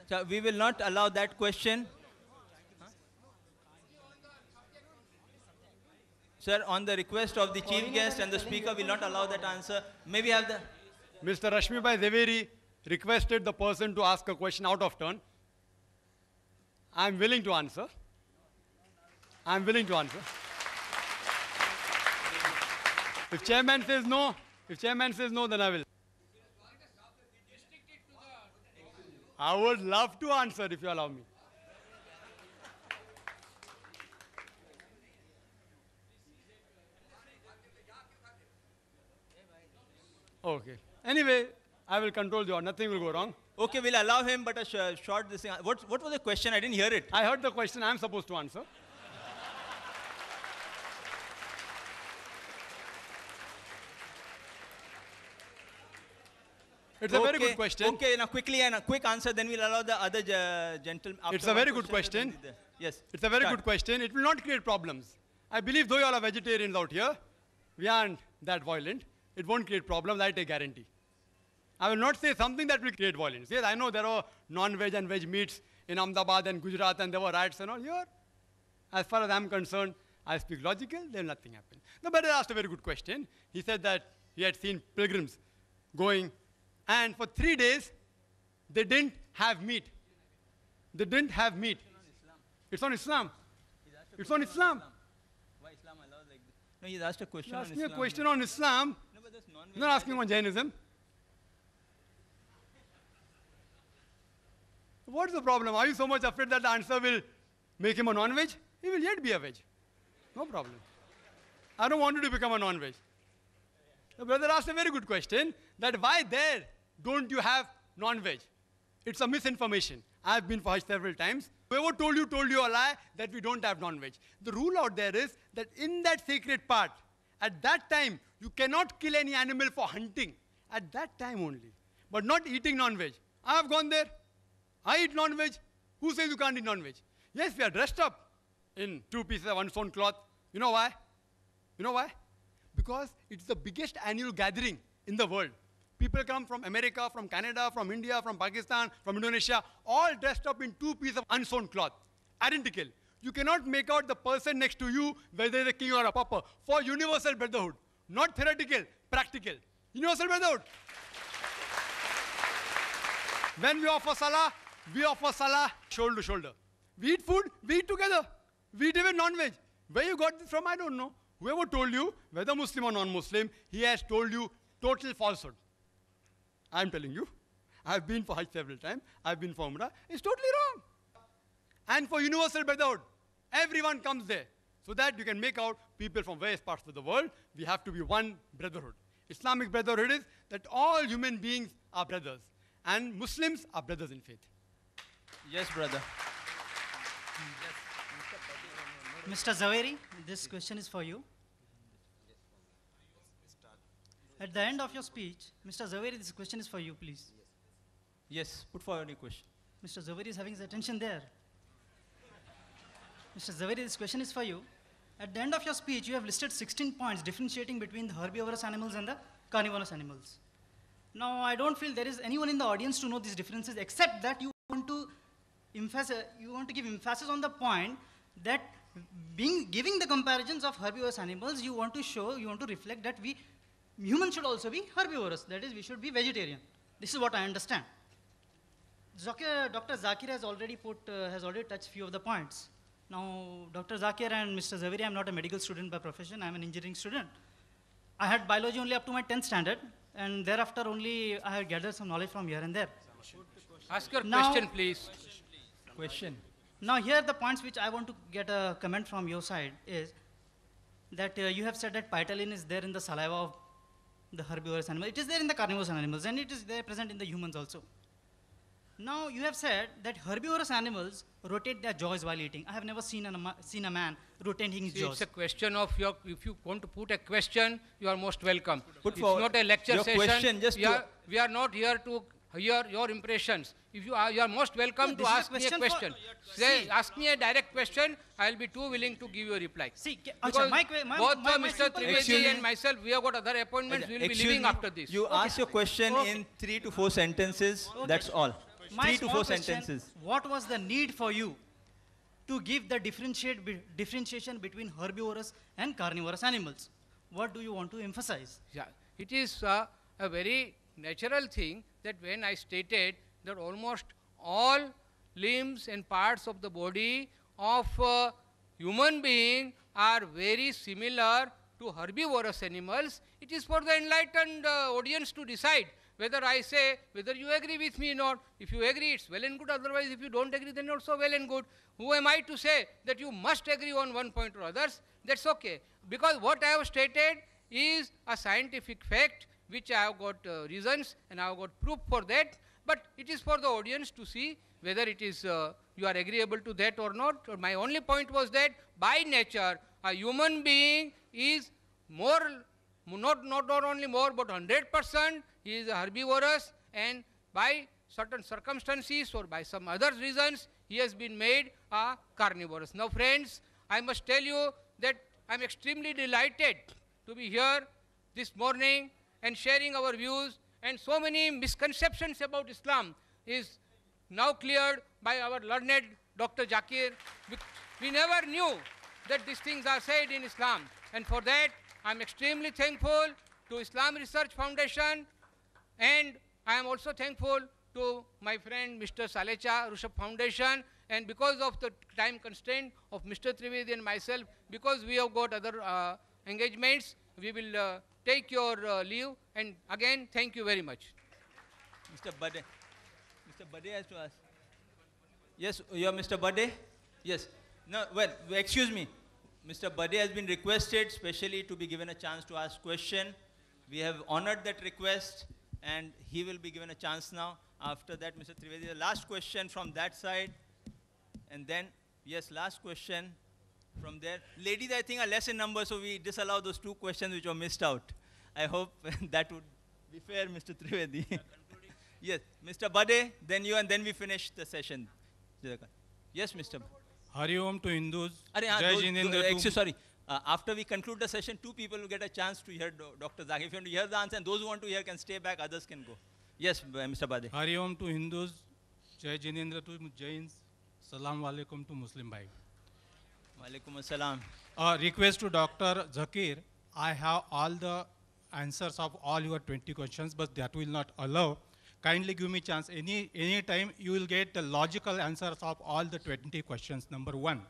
So we will not allow that question. Sir, on the request of the chief guest and the speaker, will not allow that answer. Maybe have the...
Mr. Rashmibhai Zaveri requested the person to ask a question out of turn. I am willing to answer. I am willing to answer. If chairman says no, then I will. I would love to answer if you allow me. Okay. Anyway, I will control you. Nothing will go wrong.
Okay, we'll allow him, but a short this thing. What was the question? I didn't hear it.
I heard the question. I am supposed to answer. It's a very good question.
Okay, now quickly and a quick answer, then we'll allow the other gentleman.
It's a very good question.
Yes.
It's a very good question. It will not create problems. I believe though you all are vegetarians out here, we aren't that violent. It won't create problems, I take guarantee. I will not say something that will create violence. Yes, I know there are non-veg and veg meats in Ahmedabad and Gujarat and there were riots and all here. As far as I'm concerned, I speak logical, then nothing happened. The brother asked a very good question. He said that he had seen pilgrims going and for 3 days, they didn't have meat. They didn't have meat. It's on Islam. It's on Islam.
Why Islam allows like this? No, he's asked a question
You're
on
asking
Islam.
a question on Islam.
No, but that's non-veg.
You're not asking on Jainism. What's the problem? Are you so much afraid that the answer will make him a non-veg? He will yet be a veg. No problem. I don't want you to become a non-veg. The brother asked a very good question, that why there don't you have non-veg? It's a misinformation. I've been for Hajj several times. Whoever told you a lie that we don't have non-veg. The rule out there is that in that sacred part, at that time, you cannot kill any animal for hunting. At that time only. But not eating non-veg. I have gone there. I eat non-veg. Who says you can't eat non-veg? Yes, we are dressed up in 2 pieces of unsewn cloth. You know why? You know why? Because it's the biggest annual gathering in the world. People come from America, from Canada, from India, from Pakistan, from Indonesia, all dressed up in 2 pieces of unsewn cloth. Identical. You cannot make out the person next to you whether he's a king or a pauper. For universal brotherhood. Not theoretical, practical. Universal brotherhood. When we offer salah shoulder to shoulder. We eat food, we eat together. We eat even non-veg. Where you got this from, I don't know. Whoever told you, whether Muslim or non-Muslim, he has told you total falsehood. I'm telling you. I've been for Hajj several times. I've been for Umrah. It's totally wrong. And for universal brotherhood, everyone comes there. So that you can make out people from various parts of the world. We have to be one brotherhood. Islamic brotherhood is that all human beings are brothers. And Muslims are brothers in faith.
Yes, brother.
Mr. Zaveri, this question is for you. At the end of your speech, Mr. Zaveri, this question is for you, please.
Yes, put forward your question.
Mr. Zaveri is having his attention there. Mr. Zaveri, this question is for you. At the end of your speech, you have listed 16 points differentiating between the herbivorous animals and the carnivorous animals. Now, I don't feel there is anyone in the audience to know these differences, except that you want to give emphasis on the point that giving the comparisons of herbivorous animals, you want to reflect that humans should also be herbivorous. That is, we should be vegetarian. This is what I understand. Dr. Zakir has already touched few of the points. Now, Dr. Zakir and Mr. Zaveri, I'm not a medical student by profession. I'm an engineering student. I had biology only up to my 10th standard, and thereafter only I have gathered some knowledge from here and there.
Ask your question, please.
Question.
Now, here the points which I want to get a comment from your side is that you have said that pitalin is there in the saliva of the herbivorous animal. It is there in the carnivorous animals, and it is there present in the humans also. Now, you have said that herbivorous animals rotate their jaws while eating. I have never seen a man rotating his jaws.
It's a question of if you want to put a question, you are most welcome.
Put
it's
forward
not a lecture
your
session.
Question,
we are not here to hear your impressions. If you are most welcome to ask me a question. Ask me a direct question. I will be too willing to give you a reply. Because both Mr. Trivedi and myself, we have got other appointments. We will be leaving after this.
You ask your question in 3 to 4 sentences. That's all.
My
3 to 4
question,
sentences.
What was the need for you to give the differentiation between herbivorous and carnivorous animals? What do you want to emphasize?
Yeah, it is a very natural thing that when I stated that almost all limbs and parts of the body of human being are very similar to herbivorous animals, it is for the enlightened audience to decide whether I say, whether you agree with me or not. If you agree, it's well and good. Otherwise, if you don't agree, then also well and good. Who am I to say that you must agree on one point or others? That's okay. Because what I have stated is a scientific fact, which I have got reasons and I have got proof for that. But it is for the audience to see whether it is you are agreeable to that or not. My only point was that by nature, a human being is not only more, but 100%. He is a herbivorous, and by certain circumstances or by some other reasons, he has been made a carnivorous. Now, friends, I must tell you that I am extremely delighted to be here this morning and sharing our views, and so many misconceptions about Islam is now cleared by our learned Dr. Zakir. We never knew that these things are said in Islam, and for that I am extremely thankful to Islam Research Foundation, and I am also thankful to my friend Mr. Salecha Rushabh Foundation, and because of the time constraint of Mr. Trivedi and myself, because we have got other engagements, we will take your leave, and again, thank you very much.
Mr. Bade. Mr. Bade has to ask. Yes, you are Mr. Bade? Yes. No, well, excuse me. Mr. Bade has been requested specially to be given a chance to ask question. We have honored that request, and he will be given a chance now. After that, Mr. Trivedi, the last question from that side. And then, yes, last question from there. Ladies, I think, are less in number, so we disallow those 2 questions which were missed out. I hope that would be fair, Mr. Trivedi. Yes, Mr. Bade, then you, and then we finish the session. Yes, Mr.
Hari Om to Hindus.
Jai Jinendra. Sorry. After we conclude the session, 2 people will get a chance to hear Dr. Zakir. If you want to hear the answer, and those who want to hear can stay back, others can go. Yes, Mr. Bade.
Hari Om to Hindus. Jai Jinendra to Jains. Salam Alaikum to Muslim Bhai.
Walaikum Assalam.
Request to Dr. Zakir. I have all the answers of all your 20 questions, but that will not allow. Kindly give me chance. Any time you will get the logical answers of all the 20 questions. Number 1.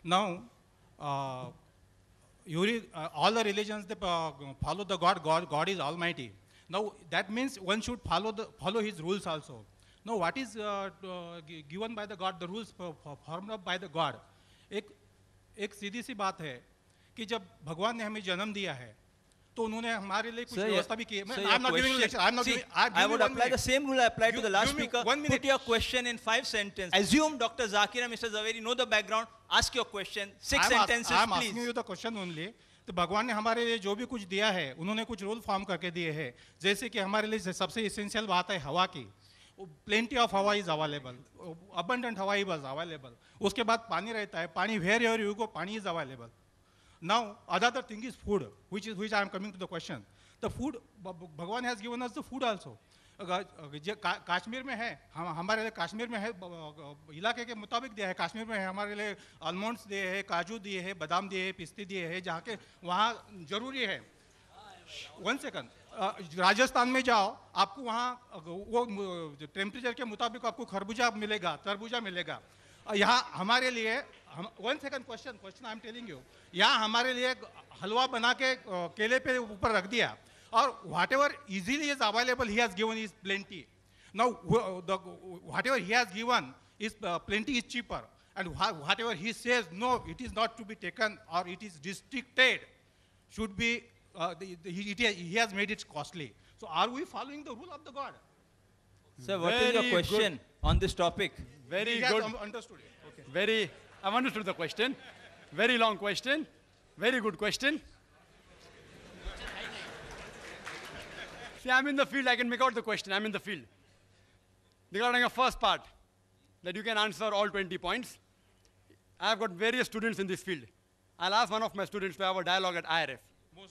Now, all the religions, they follow the God. God is Almighty. Now, that means one should follow His rules also. Now, what is given by the God, the rules formed up by the God? एक सीधी सी बात है कि जब भगवान ने हमें जन्म दिया है, तो उन्होंने हमारे लिए कुछ व्यवस्था भी की है. I'm not giving lecture.
I would apply the same rule I applied to the last speaker. Put your question in 5 sentences. Assume Dr. Zakir and Mr. Zaveri know the background. Ask your question. 6 sentences,
I'm
please.
asking you the question only. तो भगवान ने हमारे लिए जो भी कुछ दिया है, उन्होंने कुछ रूल फॉर्म करके दिए हैं. जैसे कि हमारे लिए सबसे एसेंशियल बात है हवा की. plenty of hawa is available, abundant hawa was available. Uske baad pani rehta hai, pani wherever you go, pani is available. Now, other thing is food, which I am coming to the question. The food, Bhagwan has given us the food also. Kashmir में है, हमारे लिए कश्मीर में है, इलाके के मुताबिक दिया है, कश्मीर में है, हमारे लिए आलमंड्स दिए हैं, काजू दिए हैं, बादाम दिए हैं, पिस्ते दिए हैं, जहाँ के वहाँ जरूरी है. 1 second. राजस्थान में जाओ, आपको वहाँ वो टेम्परेचर के मुताबिक आपको खरबूजा मिलेगा, तरबूजा मिलेगा. यहाँ हमारे लिए 1 second question I am telling you. यहाँ हमारे लिए हलवा बना के केले पे ऊपर रख दिया. Or whatever easily is available, he has given is plenty. Now, whatever he has given is plenty is cheaper, and whatever he says no, it is not to be taken or it is restricted, should be he has made it costly. So, are we following the rule of the God?
Sir, what is your question on this topic?
Very
He has
good.
Understood it. Okay.
I've understood the question. Very long question. Very good question. See, I'm in the field, I can make out the question, I'm in the field. Regarding the first part, that you can answer all 20 points. I've got various students in this field. I'll ask one of my students to have a dialogue at IRF.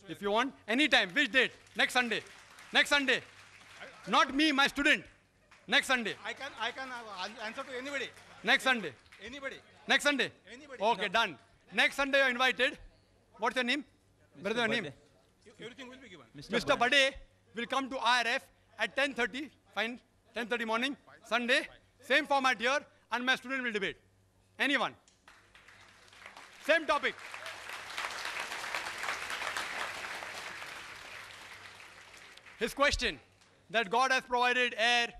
If you want, anytime, which date? Next Sunday. Next Sunday. Not me, my student. Next Sunday.
I can answer to anybody.
Next Sunday.
Anybody.
Next Sunday.
Anybody.
Okay,
No.
done. Next Sunday you're invited. What's your name? Brother, your name?
Everything will be given.
Mr. Bade will come to IRF at 10:30, fine, 10:30 morning, Sunday, same format here, and my student will debate. Anyone. Same topic. His question, that God has provided air,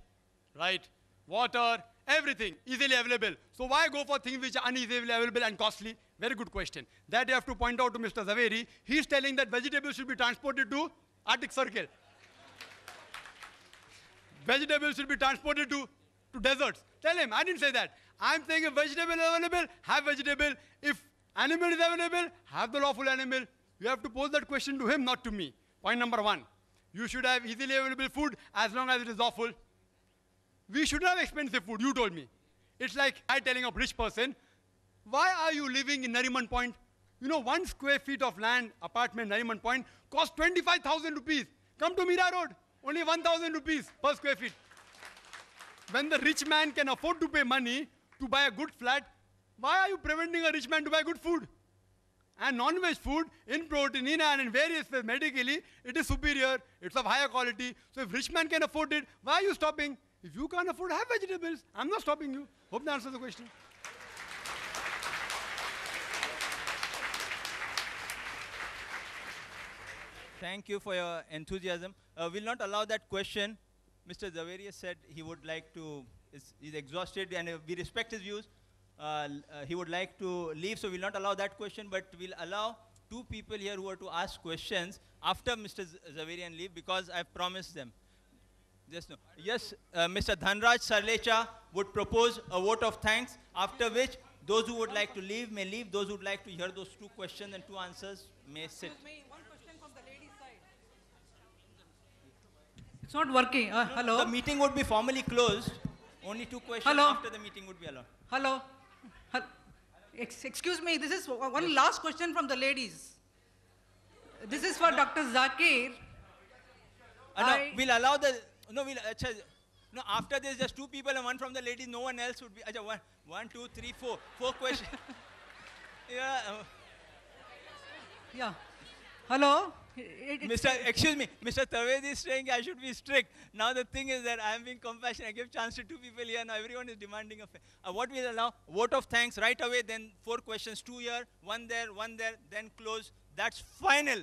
right, water, everything easily available. So why go for things which are uneasily available and costly? Very good question. That you have to point out to Mr. Zaveri. He is telling that vegetables should be transported to Arctic Circle. Vegetables should be transported to deserts. Tell him, I didn't say that. I'm saying if vegetable is available, have vegetable. If animal is available, have the lawful animal. You have to pose that question to him, not to me. Point number 1. You should have easily available food as long as it is lawful. We should have expensive food, you told me. It's like I telling a rich person, why are you living in Nariman Point? You know, 1 square feet of land, apartment, Nariman Point, costs 25,000 rupees. Come to Mira Road, only 1,000 rupees per square feet. When the rich man can afford to pay money to buy a good flat, why are you preventing a rich man to buy good food? And non-veg food, in protein, in iron, in various ways, medically, it is superior, it's of higher quality. So if rich man can afford it, why are you stopping? If you can't afford, have vegetables. I'm not stopping you. Hope that answers the question.
Thank you for your enthusiasm. We'll not allow that question. Mr. Zaveri said he would like to, he's exhausted, and we respect his views. He would like to leave, so we'll not allow that question, but we'll allow 2 people here who are to ask questions after Mr. Zaveri leave, because I've promised them. Just no. Yes, Mr. Dhanraj Sarlecha would propose a vote of thanks, after which those who would like to leave may leave, those who would like to hear those 2 questions and 2 answers may sit.
One question from the ladies' side. It's not working. Hello.
The meeting would be formally closed. Only 2 questions
Hello.
after the meeting would be allowed.
Hello. Excuse me, this is one last question from the ladies. This is for Dr. Zakir.
No, we'll allow the, no, no, after this, just 2 people and 1 from the ladies, no one else would be, one, 2, 3, 4, 4 questions. Yeah.
Yeah. Hello.
Excuse me, Mr. Tavedi is saying I should be strict. Now the thing is that I am being compassionate. I give chance to 2 people here. Now everyone is demanding a what we'll allow? Vote of thanks right away. Then 4 questions, 2 here, 1 there, then close. That's final.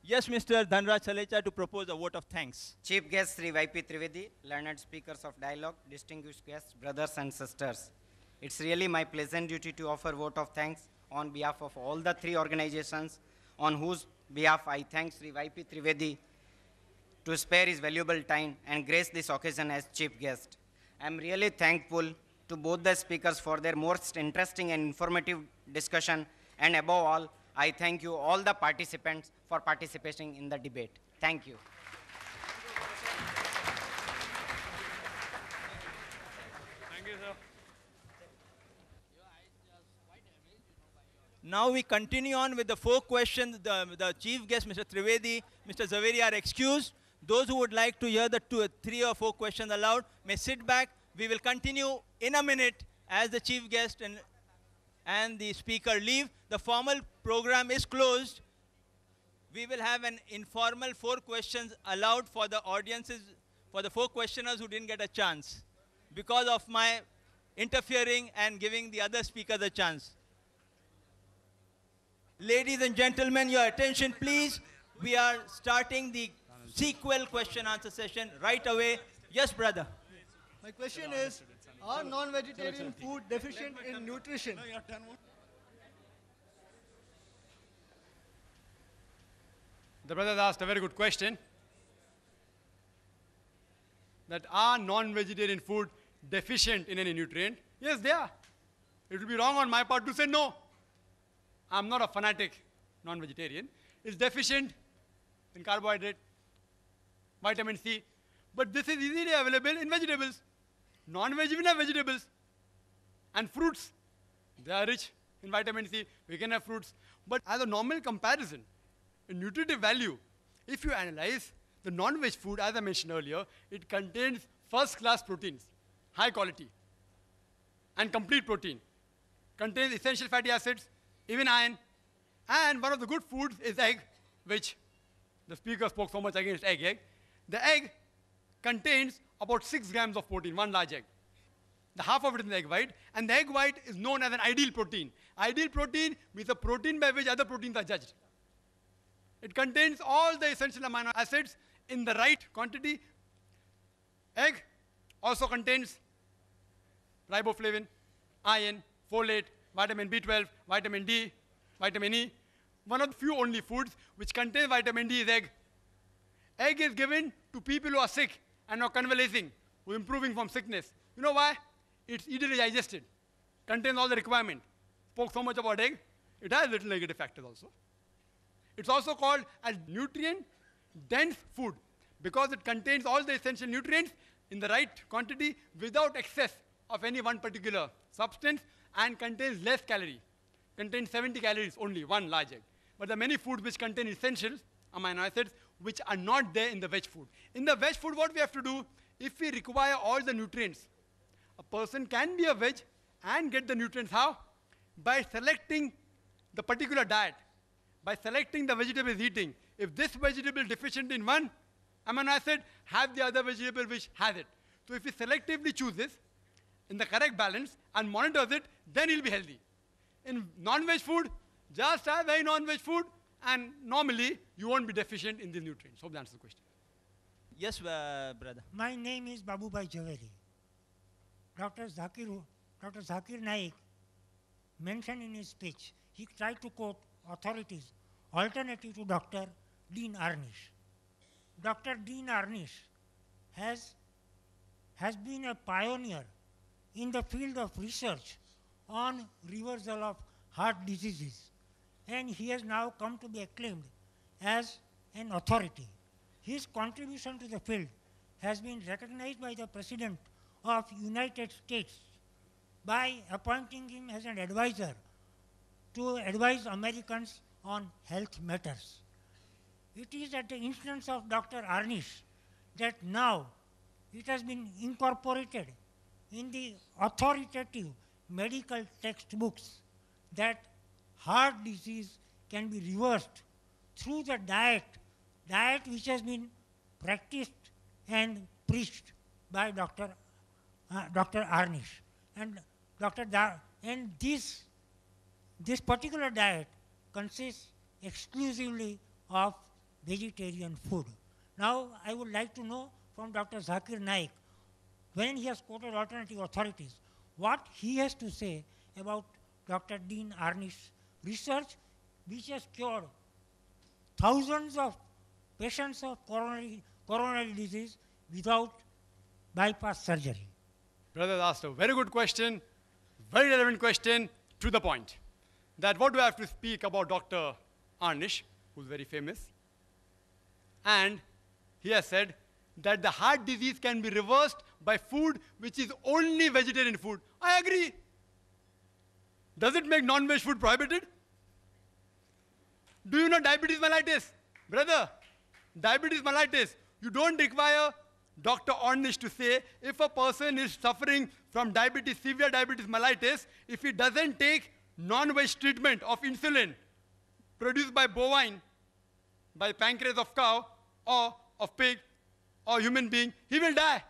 Yes, Mr. Dhanraj Salecha to propose a vote of thanks.
Chief guest Sri YP Trivedi, learned speakers of dialogue, distinguished guests, brothers and sisters. It's really my pleasant duty to offer vote of thanks on behalf of all the 3 organizations on whose behalf I thank Sri YP Trivedi to spare his valuable time and grace this occasion as chief guest. I'm really thankful to both the speakers for their most interesting and informative discussion, and above all, I thank you all the participants for participating in the debate. Thank you.
you, sir.
Now we continue on with the 4 questions. The chief guest, Mr. Trivedi, Mr. Zaveri are excused. Those who would like to hear the 3 or 4 questions aloud may sit back. We will continue in a minute as the chief guest and the speaker leave. The formal program is closed. We will have an informal 4 questions allowed for the audiences, for the 4 questioners who didn't get a chance because of my interfering and giving the other speakers a chance. Ladies and gentlemen, your attention please. We are starting the sequel question answer session right away. Yes, brother.
My question is, are non-vegetarian food deficient in nutrition?
The brother asked a very good question. That are non-vegetarian food deficient in any nutrient? Yes, they are. It would be wrong on my part to say no. I'm not a fanatic non-vegetarian. It's deficient in carbohydrate, vitamin C, but this is easily available in vegetables. Non-vegetarian vegetables and fruits. They are rich in vitamin C. We can have fruits. But as a normal comparison, in nutritive value, if you analyze the non-veg food, as I mentioned earlier, it contains first-class proteins, high quality, and complete protein. Contains essential fatty acids, even iron. And one of the good foods is egg, which the speaker spoke so much against egg. The egg contains about 6 grams of protein, one large egg. The half of it is the egg white, and the egg white is known as an ideal protein. Ideal protein means a protein by which other proteins are judged. It contains all the essential amino acids in the right quantity. Egg also contains riboflavin, iron, folate, vitamin B12, vitamin D, vitamin E. One of the few only foods which contains vitamin D is egg. Egg is given to people who are sick and are convalescing, who are improving from sickness. You know why? It's easily digested, contains all the requirement. Spoke so much about egg. It has little negative factors also. It's also called as nutrient-dense food because it contains all the essential nutrients in the right quantity without excess of any one particular substance and contains less calorie. Contains 70 calories only, one large egg. But there are many foods which contain essential amino acids which are not there in the veg food. In the veg food, what we have to do, if we require all the nutrients, a person can be a veg and get the nutrients. How? By selecting the particular diet. By selecting the vegetable he's eating. If this vegetable is deficient in one amino acid, have the other vegetable which has it. So if he selectively chooses in the correct balance and monitors it, then he'll be healthy. In non-veg food, just have very non-veg food, and normally you won't be deficient in these nutrients. Hope that answers the question.
Yes, brother.
My name is Rashmibhai Zaveri. Dr. Zakir Naik mentioned in his speech, he tried to quote authorities alternative to Dr. Dean Arnish. Dr. Dean Arnish has been a pioneer in the field of research on reversal of heart diseases, and he has now come to be acclaimed as an authority. His contribution to the field has been recognized by the President of United States by appointing him as an advisor to advise Americans on health matters. It is at the instance of Dr. Arnish that now it has been incorporated in the authoritative medical textbooks that heart disease can be reversed through the diet which has been practiced and preached by Dr. Arnish. And this particular diet consists exclusively of vegetarian food. Now, I would like to know from Dr. Zakir Naik, when he has quoted alternative authorities, what he has to say about Dr. Dean Arnish's research, which has cured thousands of patients of coronary disease without bypass surgery.
Brother asked a very good question, very relevant question, to the point. That what do I have to speak about Dr. Arnish, who's very famous? And he has said that the heart disease can be reversed by food which is only vegetarian food. I agree. Does it make non-veg food prohibited? Do you know diabetes mellitus? Brother, diabetes mellitus, you don't require Dr. Ornish to say if a person is suffering from diabetes, severe diabetes mellitus, if he doesn't take non-veg treatment of insulin produced by bovine, by pancreas of cow or of pig or human being, he will die.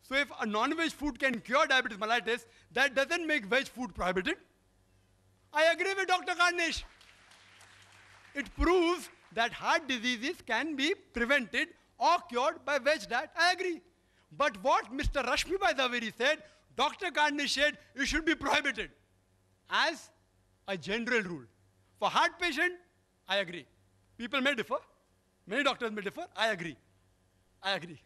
So if a non-veg food can cure diabetes mellitus, that doesn't make veg food prohibited. I agree with Dr. Karnish. It proves that heart diseases can be prevented or cured by veg diet. I agree. But what Mr. Rashmibhai Zaveri said, Dr. Karnish said, it should be prohibited as a general rule. For heart patient, I agree. People may differ. Many doctors may differ. I agree. I agree.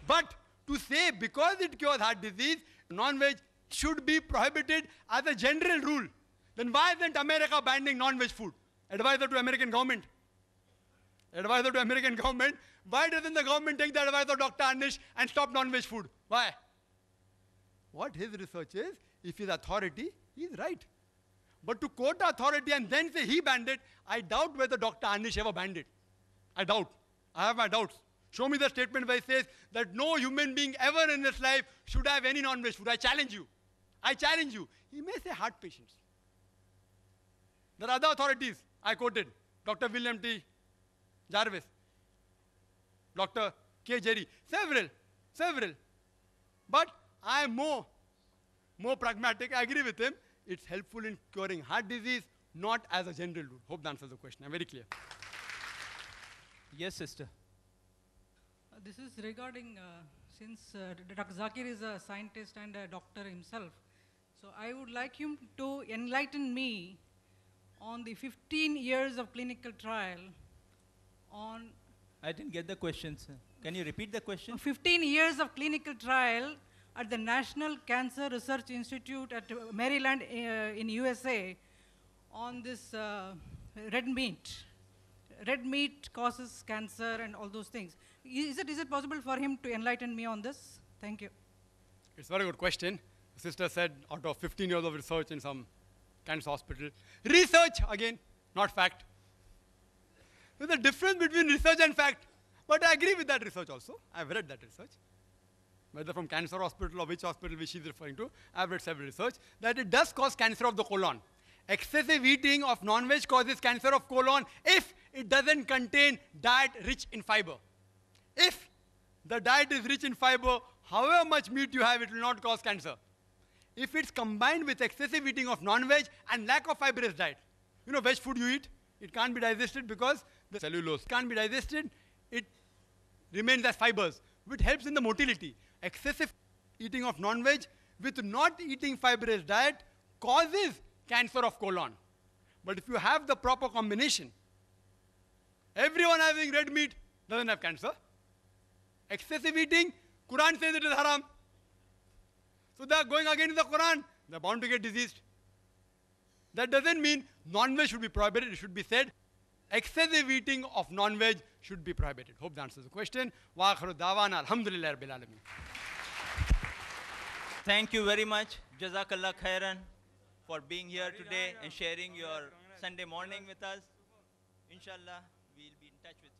But to say because it cures heart disease, non-veg should be prohibited as a general rule, then why isn't America banning non-veg food? Advisor to American government. Advisor to American government. Why doesn't the government take the advice of Dr. Anish and stop non-veg food? Why? What his research is, if he's authority, he's right. But to quote authority and then say he banned it, I doubt whether Dr. Anish ever banned it. I doubt. I have my doubts. Show me the statement where it says that no human being ever in his life should have any non-veg food. I challenge you. I challenge you. He may say heart patients. There are other authorities I quoted. Dr. William T. Jarvis, Dr. K. Jerry, several. But I am more pragmatic. I agree with him. It's helpful in curing heart disease, not as a general rule. Hope that answers the question. I'm very clear.
Yes, sister.
This is regarding, since Dr. Zakir is a scientist and a doctor himself, so I would like him to enlighten me on the 15 years of clinical trial on...
I didn't get the question, sir. Can you repeat the question?
15 years of clinical trial at the National Cancer Research Institute at Maryland in USA on this red meat. Red meat causes cancer and all those things. Is it possible for him to enlighten me on this? Thank you.
It's a very good question. The sister said out of 15 years of research in some cancer hospital. Research, again, not fact. There's a difference between research and fact. But I agree with that research also. I've read that research. Whether from cancer hospital or which hospital which she's referring to, I've read several research, that it does cause cancer of the colon. Excessive eating of non-veg causes cancer of colon if it doesn't contain diet rich in fiber. If the diet is rich in fiber, however much meat you have, it will not cause cancer. If it's combined with excessive eating of non-veg and lack of fibrous diet, you know, veg food you eat, it can't be digested because the cellulose can't be digested, it remains as fibers, which helps in the motility. Excessive eating of non-veg with not eating fibrous diet causes cancer of colon. But if you have the proper combination, everyone having red meat doesn't have cancer. Excessive eating, Quran says it is haram. So they are going against the Quran, they are bound to get diseased. That doesn't mean non-veg should be prohibited. It should be said excessive eating of non-veg should be prohibited. Hope that answers the question. Wa akhiru da'wana alhamdulillah rabbil alamin.
Thank you very much, Jazakallah khairan, for being here today and sharing your Sunday morning with us. Inshallah, we'll be in touch with you.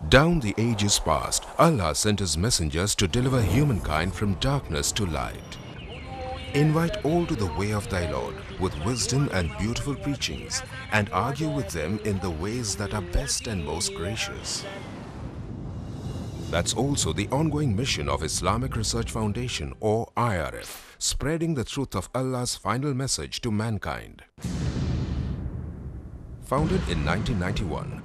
Down the ages past, Allah sent His messengers to deliver humankind from darkness to light. Invite all to the way of thy Lord with wisdom and beautiful preachings, and argue with them in the ways that are best and most gracious. That's also the ongoing mission of Islamic Research Foundation, or IRF, spreading the truth of Allah's final message to mankind. Founded in 1991,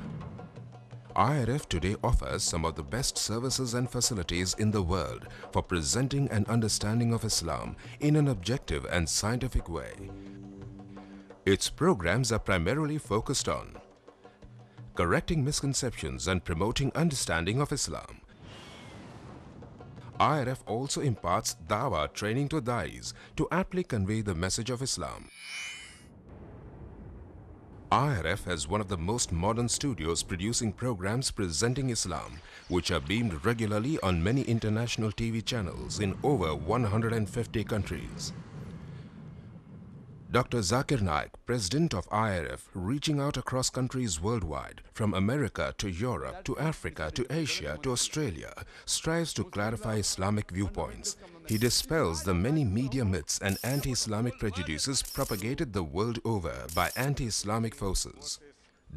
IRF today offers some of the best services and facilities in the world for presenting an understanding of Islam in an objective and scientific way. Its programs are primarily focused on correcting misconceptions and promoting understanding of Islam. IRF also imparts dawah training to dais to aptly convey the message of Islam. IRF has one of the most modern studios producing programs presenting Islam, which are beamed regularly on many international TV channels in over 150 countries. Dr. Zakir Naik, President of IRF, reaching out across countries worldwide, from America to Europe to Africa to Asia to Australia, strives to clarify Islamic viewpoints. He dispels the many media myths and anti-Islamic prejudices propagated the world over by anti-Islamic forces.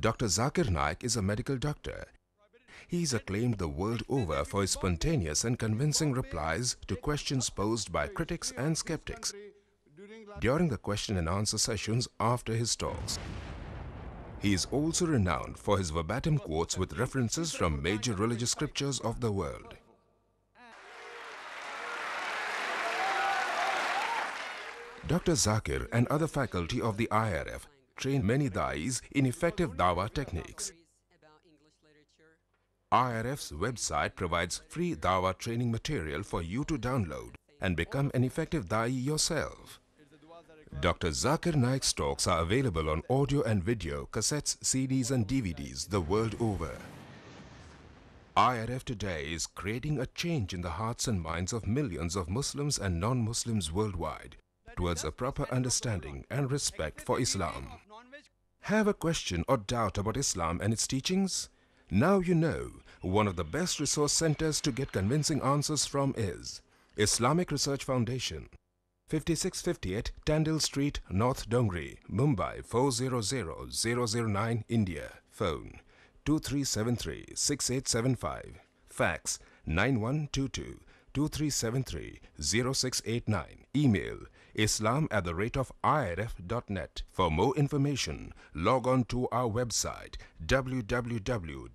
Dr. Zakir Naik is a medical doctor. He is acclaimed the world over for his spontaneous and convincing replies to questions posed by critics and skeptics during the question and answer sessions after his talks. He is also renowned for his verbatim quotes with references from major religious scriptures of the world. Dr. Zakir and other faculty of the IRF train many dais in effective dawah techniques. IRF's website provides free dawah training material for you to download and become an effective dai yourself. Dr. Zakir Naik's talks are available on audio and video, cassettes, CDs and DVDs the world over. IRF today is creating a change in the hearts and minds of millions of Muslims and non-Muslims worldwide towards a proper understanding and respect for Islam. Have a question or doubt about Islam and its teachings? Now you know one of the best resource centers to get convincing answers from is Islamic Research Foundation, 5658 Tandil Street, North Dongri, Mumbai 400009, India. Phone 2373-6875. Fax 9122-2373-0689. Email islam@irf.net. For more information, log on to our website www.irf.net.